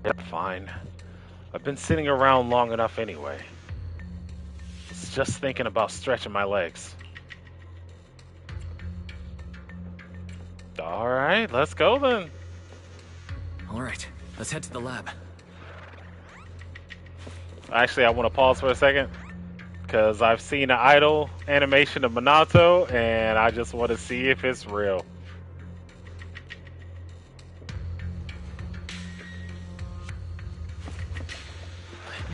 Yeah, fine. I've been sitting around long enough anyway. It's just thinking about stretching my legs. Alright, let's go then. Alright, let's head to the lab. Actually, I want to pause for a second. Because I've seen an idle animation of Minato, and I just want to see if it's real.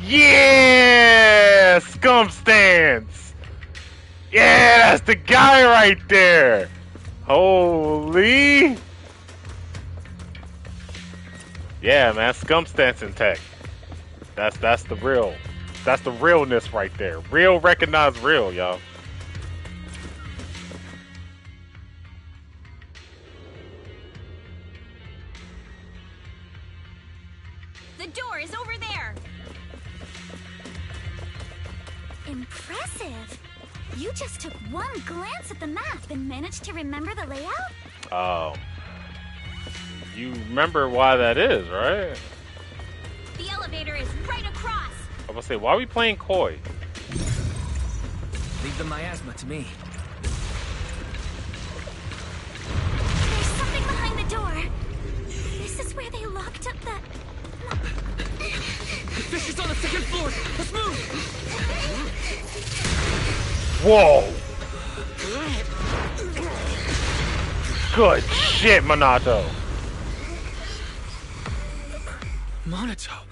Yeah! Scum stance! Yeah, that's the guy right there! Holy! Yeah, man, scum stance in tech. That's the real. That's the realness right there. Real recognize real, y'all. The door is over there. Impressive. You just took one glance at the map and managed to remember the layout? Oh. You remember why that is, right? The elevator is right across. I was gonna say, why are we playing coy? Leave the miasma to me. The fish is on the second floor. Let's move. Whoa! Good shit, Minato. Minato.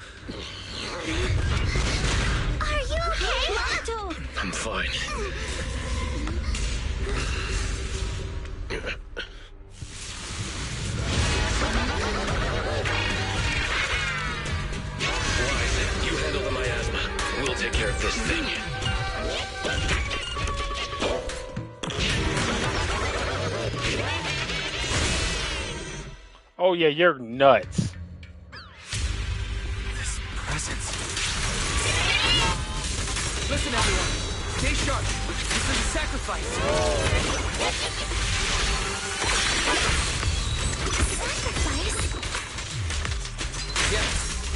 Are you okay, Minato? I'm fine. Wise, you handle the miasma. We'll take care of this thing. Oh yeah, you're nuts. This presence. Listen, everyone. Stay sharp. This is a sacrifice. Sacrifice? Yes.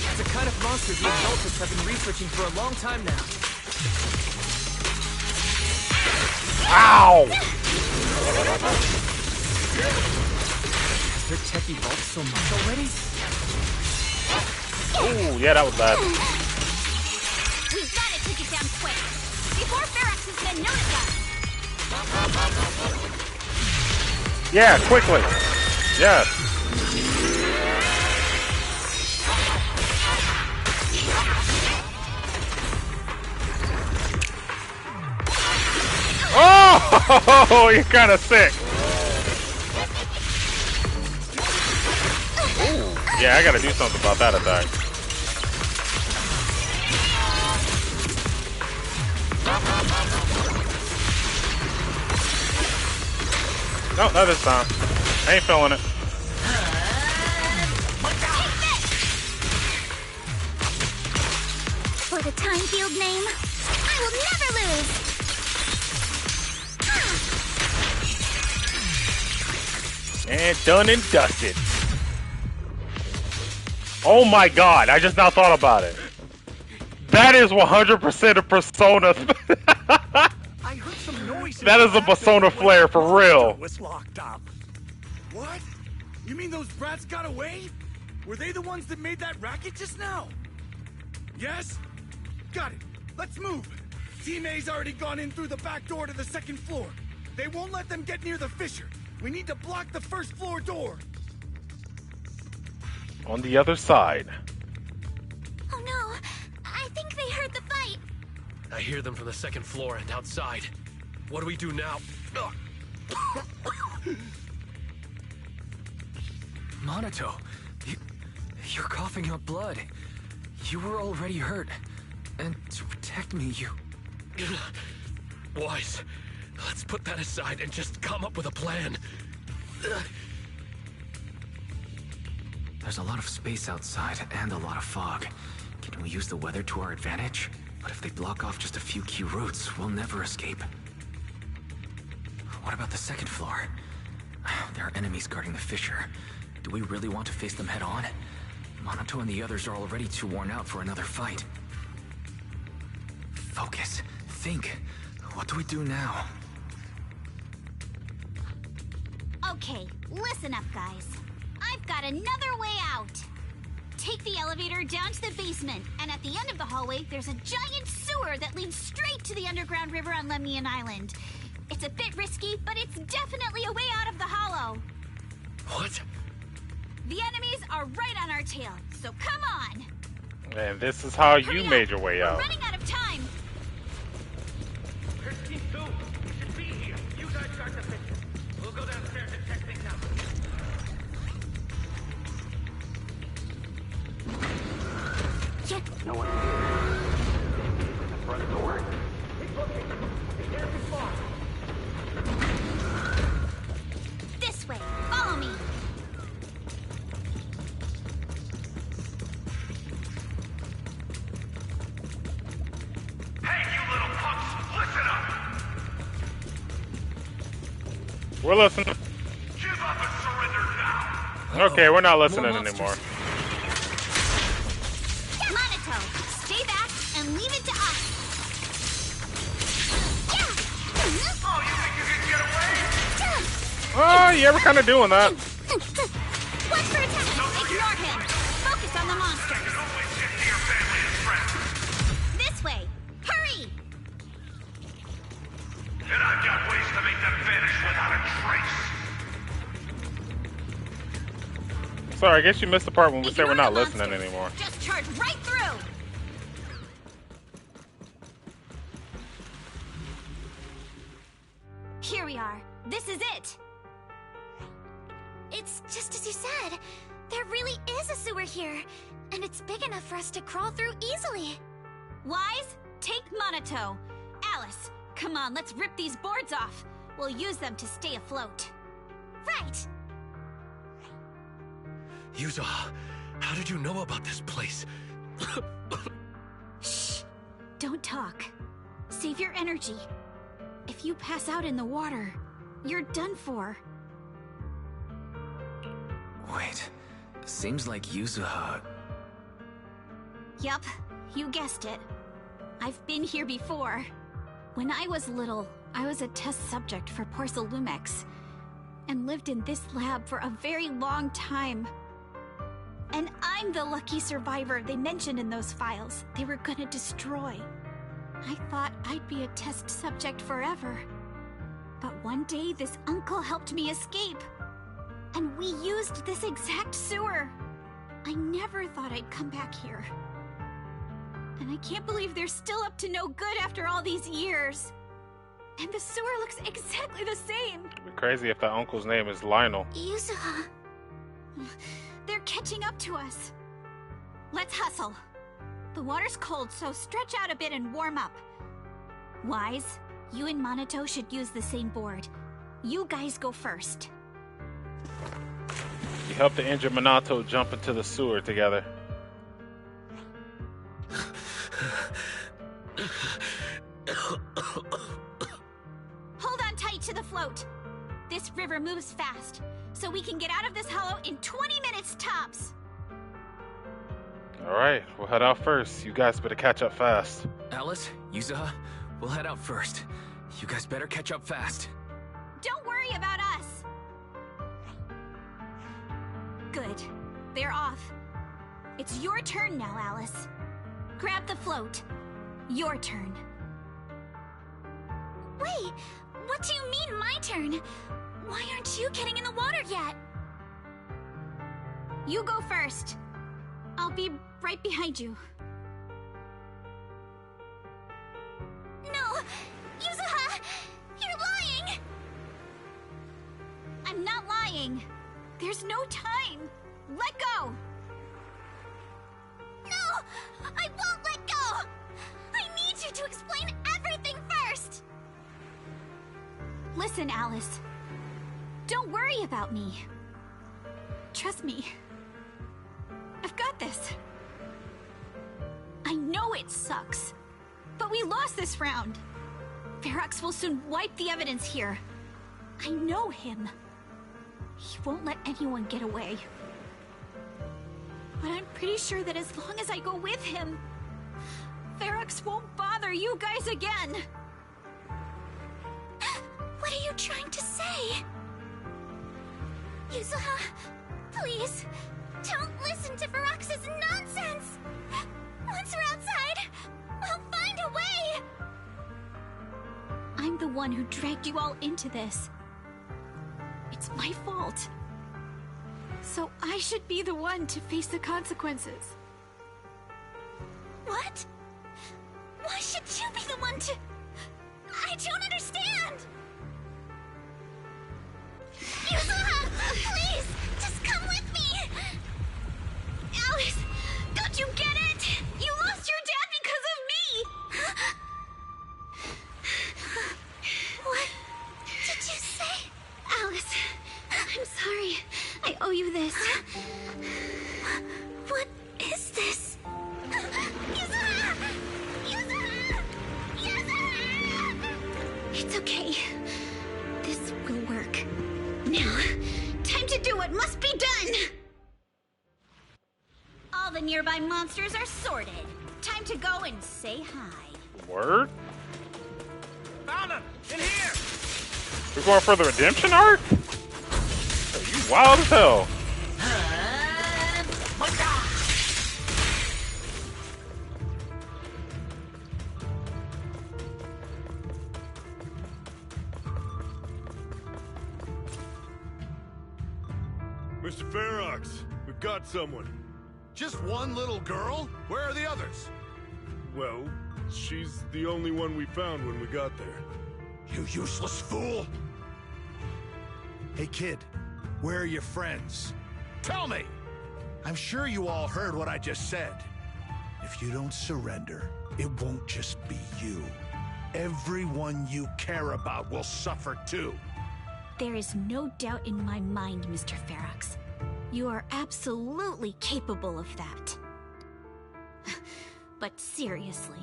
It's a kind of monster the adults have been researching for a long time now. Ow! Has their tech evolved so much already? Ooh, yeah, that was bad. We gotta take it down quick, before Ferox's men notice us. Yeah, quickly. Yes. Oh, you're kind of sick. Ooh, yeah, I gotta do something about that attack. No, not this time. I ain't feeling it. For the time field name, I will never lose. And done and dusted. Oh my god, I just now thought about it. That is 100% a Persona. I heard some noise. That is a Persona flare for real. Was locked up. What? You mean those brats got away? Were they the ones that made that racket just now? Yes? Got it. Let's move. Team A's already gone in through the back door to the second floor. They won't let them get near the fissure. We need to block the first floor door. On the other side. Oh no, I think they heard the fight. I hear them from the second floor and outside. What do we do now? Minato, you're coughing up blood. You were already hurt. And to protect me, you... Wise, let's put that aside and just come up with a plan. There's a lot of space outside and a lot of fog. Can we use the weather to our advantage? But if they block off just a few key routes, we'll never escape. What about the second floor? There are enemies guarding the fissure. Do we really want to face them head on? Minato and the others are already too worn out for another fight. Focus. Think. What do we do now? Okay, listen up, guys. I've got another way out. Take the elevator down to the basement, and at the end of the hallway, there's a giant sewer that leads straight to the underground river on Lemnian Island. It's a bit risky, but it's definitely a way out of the hollow. What? The enemies are right on our tail, so come on! And this is how you made your way out. We're running out of time! Where's Team 2? We should be here. You guys guard the fissure. We'll go downstairs and check things out. Yeah. No one here. The front door. Keep looking. It can't be far. This way. Follow me. Hey, you little punks! Listen up! We're listening. Give up and surrender now! Okay, we're not listening anymore. Minato, stay back and leave it to us. Oh, you think you can get away? Oh, yeah, we're kind of doing that. Watch for attack. Ignore him. Sorry, I guess you missed the part when we said we're not listening anymore. Just charge right through! Here we are. This is it! It's just as you said. There really is a sewer here, and it's big enough for us to crawl through easily. Wise, take Monato. Alice, come on, let's rip these boards off. We'll use them to stay afloat. Right! Yuza, how did you know about this place? Shh! Don't talk. Save your energy. If you pass out in the water, you're done for. Wait, seems like Yuzuha... Yup, you guessed it. I've been here before. When I was little, I was a test subject for Porcelumex, and lived in this lab for a very long time. And I'm the lucky survivor they mentioned in those files they were gonna destroy. I thought I'd be a test subject forever. But one day, this uncle helped me escape. And we used this exact sewer. I never thought I'd come back here. And I can't believe they're still up to no good after all these years. And the sewer looks exactly the same. It'd be crazy if that uncle's name is Lionel. Yuzuha. They're catching up to us. Let's hustle. The water's cold, so stretch out a bit and warm up. Wise, you and Monato should use the same board. You guys go first. You help the injured Minato jump into the sewer together. Hold on tight to the float. This river moves fast, so we can get out of this hollow in 20 minutes tops. Alright, we'll head out first. You guys better catch up fast. Alice, Yuzuha, we'll head out first. You guys better catch up fast. Don't worry about us. Good. They're off. It's your turn now, Alice. Grab the float. Your turn. Wait, what do you mean my turn? Why aren't you getting in the water yet? You go first. I'll be right behind you. No! Yuzuha! You're lying! I'm not lying. There's no time. Let go! No! I won't let go! I need you to explain everything first! Listen, Alice. Don't worry about me. Trust me. I've got this. I know it sucks, but we lost this round. Ferox will soon wipe the evidence here. I know him. He won't let anyone get away. But I'm pretty sure that as long as I go with him, Ferox won't bother you guys again. What are you trying to say? Yuzuha, please, don't listen to Ferox's nonsense! Once we're outside, we'll find a way! I'm the one who dragged you all into this. It's my fault. So I should be the one to face the consequences. What? Why should you be the one to... I don't understand! Yuzuha, please, just come with me! Alice, don't you get it? You lost your dad because of me! What did you say? Alice, I'm sorry. I owe you this. What is this? Yuzuha! Yuzuha! Yuzuha! It's okay. This will work. Now, time to do what must be done! All the nearby monsters are sorted. Time to go and say hi. Word? Found him! In here! We're going for the redemption arc? Are you wild as hell? Mr. Ferox, we've got someone. Just one little girl? Where are the others? Well, she's the only one we found when we got there. You useless fool! Hey kid, where are your friends? Tell me! I'm sure you all heard what I just said. If you don't surrender, it won't just be you. Everyone you care about will suffer too. There is no doubt in my mind, Mr. Ferox. You are absolutely capable of that. But seriously,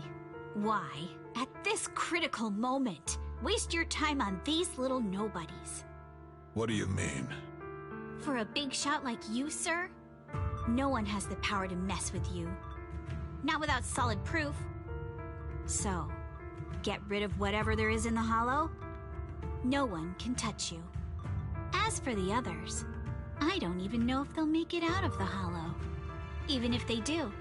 why, at this critical moment, waste your time on these little nobodies? What do you mean? For a big shot like you, sir, no one has the power to mess with you. Not without solid proof. So, get rid of whatever there is in the hollow. No one can touch you. As for the others, I don't even know if they'll make it out of the hollow. Even if they do,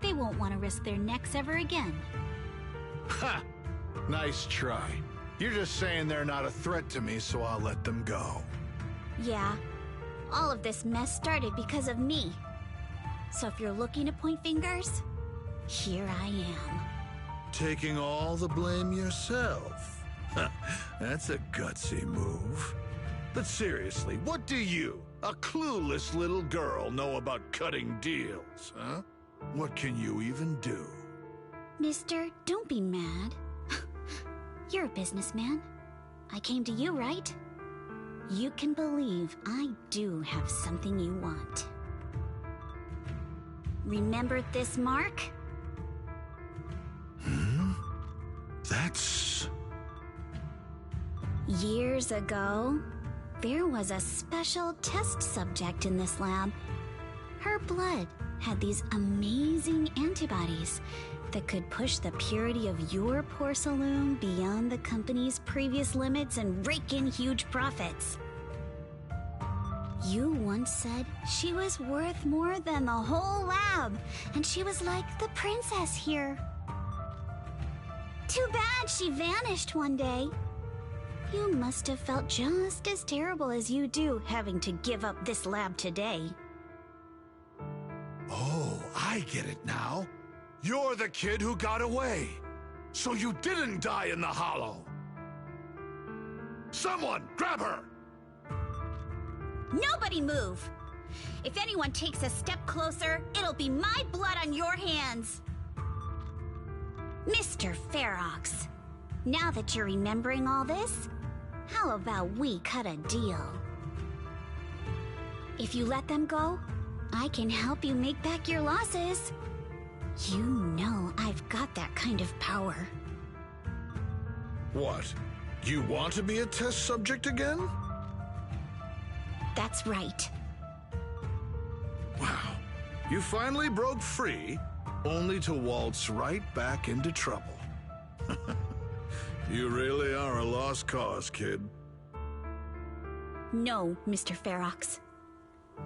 they won't want to risk their necks ever again. Ha! Nice try. You're just saying they're not a threat to me, so I'll let them go. Yeah, all of this mess started because of me. So if you're looking to point fingers, here I am. Taking all the blame yourself. That's a gutsy move. But seriously, what do you, a clueless little girl, know about cutting deals, huh? What can you even do? Mister, don't be mad. You're a businessman. I came to you, right? You can believe I do have something you want. Remember this mark? That's... Years ago, there was a special test subject in this lab. Her blood had these amazing antibodies that could push the purity of your porcelain beyond the company's previous limits and rake in huge profits. You once said she was worth more than the whole lab, and she was like the princess here. Too bad she vanished one day. You must have felt just as terrible as you do having to give up this lab today. Oh, I get it now. You're the kid who got away. So you didn't die in the hollow. Someone, grab her! Nobody move! If anyone takes a step closer, it'll be my blood on your hands. Mr. Ferox, now that you're remembering all this, how about we cut a deal? If you let them go, I can help you make back your losses. You know I've got that kind of power. What? You want to be a test subject again? That's right. Wow. You finally broke free, only to waltz right back into trouble. You really are a lost cause, kid. No, Mr. Ferox.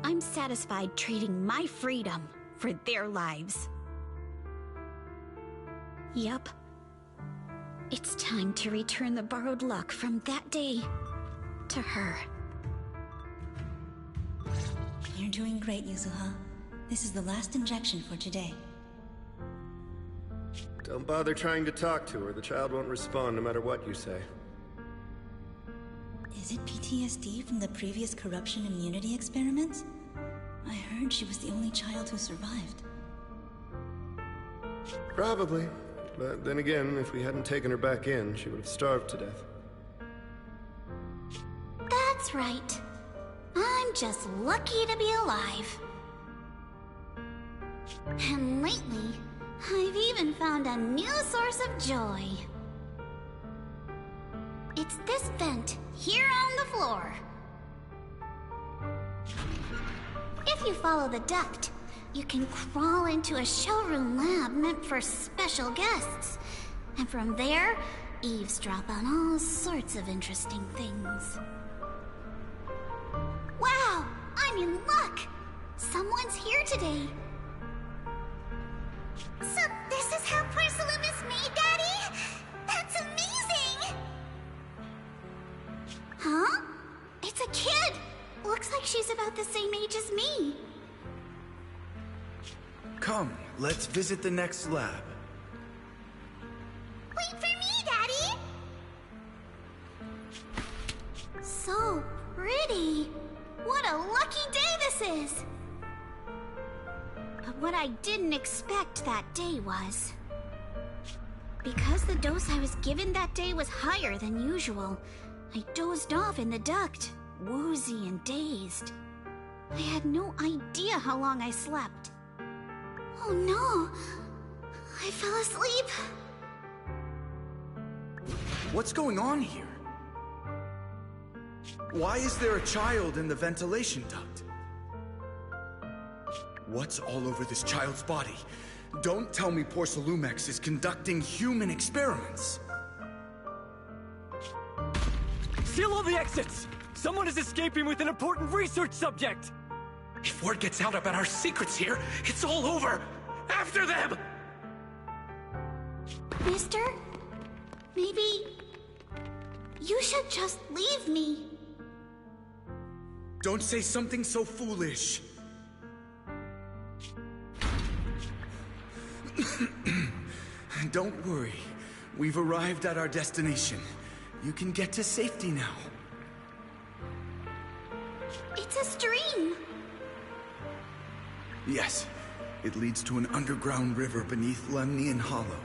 I'm satisfied trading my freedom for their lives. Yup. It's time to return the borrowed luck from that day to her. You're doing great, Yuzuha. This is the last injection for today. Don't bother trying to talk to her. The child won't respond no matter what you say. Is it PTSD from the previous corruption immunity experiments? I heard she was the only child who survived. Probably. But then again, if we hadn't taken her back in, she would have starved to death. That's right. I'm just lucky to be alive. And lately, I've even found a new source of joy. It's this vent here on the floor. If you follow the duct, you can crawl into a showroom lab meant for special guests. And from there, eavesdrop on all sorts of interesting things. Wow! I'm in luck! Someone's here today. So this is how porcelain is made, Daddy? That's amazing! Huh? It's a kid! Looks like she's about the same age as me. Come, let's visit the next lab. Wait for me, Daddy! So pretty. What a lucky day this is! But what I didn't expect that day was... because the dose I was given that day was higher than usual, I dozed off in the duct, woozy and dazed. I had no idea how long I slept. Oh no! I fell asleep. What's going on here? Why is there a child in the ventilation duct? What's all over this child's body? Don't tell me Porcelumex is conducting human experiments. Seal all the exits! Someone is escaping with an important research subject! If word gets out about our secrets here, it's all over! After them! Mister? Maybe... you should just leave me. Don't say something so foolish. Don't worry. We've arrived at our destination. You can get to safety now. It's a stream. Yes. It leads to an underground river beneath Lemnian Hollow.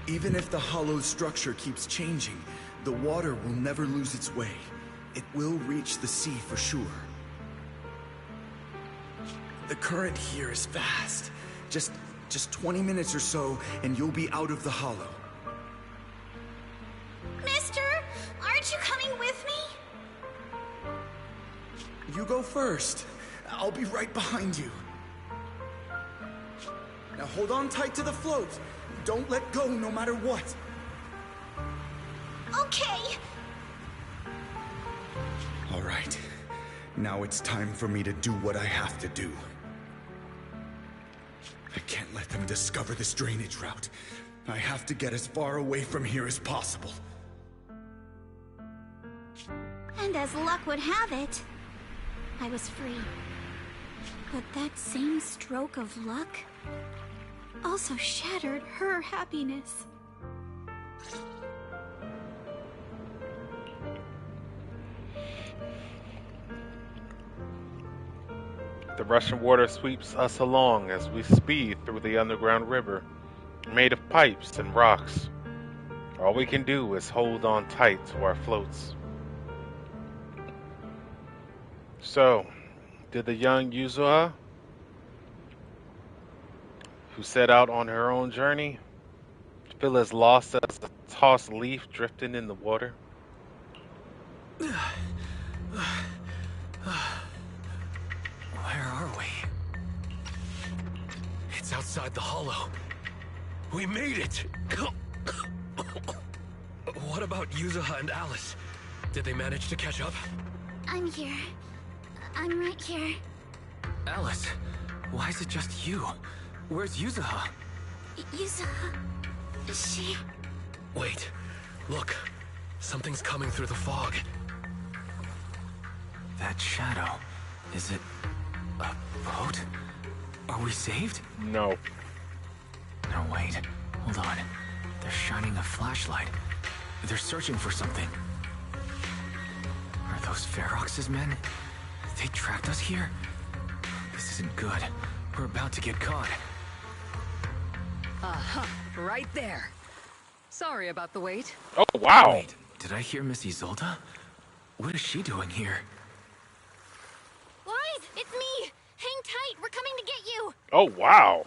Even if the hollow's structure keeps changing, the water will never lose its way. It will reach the sea for sure. The current here is fast. Just 20 minutes or so, and you'll be out of the hollow. Mister, aren't you coming with me? You go first. I'll be right behind you. Now hold on tight to the float. Don't let go no matter what. Okay. All right. Now it's time for me to do what I have to do. I can't let them discover this drainage route. I have to get as far away from here as possible. And as luck would have it, I was free. But that same stroke of luck also shattered her happiness. The rushing water sweeps us along as we speed through the underground river, made of pipes and rocks. All we can do is hold on tight to our floats. So, did the young Yuzuha, who set out on her own journey, feel as lost as a tossed leaf drifting in the water? Where are we? It's outside the hollow. We made it! What about Yuzuha and Alice? Did they manage to catch up? I'm here. I'm right here. Alice, why is it just you? Where's Yuzuha? Yuzuha... she... Wait. Look. Something's coming through the fog. That shadow. Is it... a boat? Are we saved? No. No, wait. Hold on. They're shining a flashlight. They're searching for something. Are those Ferox's men? They tracked us here? This isn't good. We're about to get caught. Uh-huh. Right there. Sorry about the wait. Oh, wow. Wait, did I hear Miss Isolde? What is she doing here? Guys, it's me! Hang tight, we're coming to get you! Oh, wow.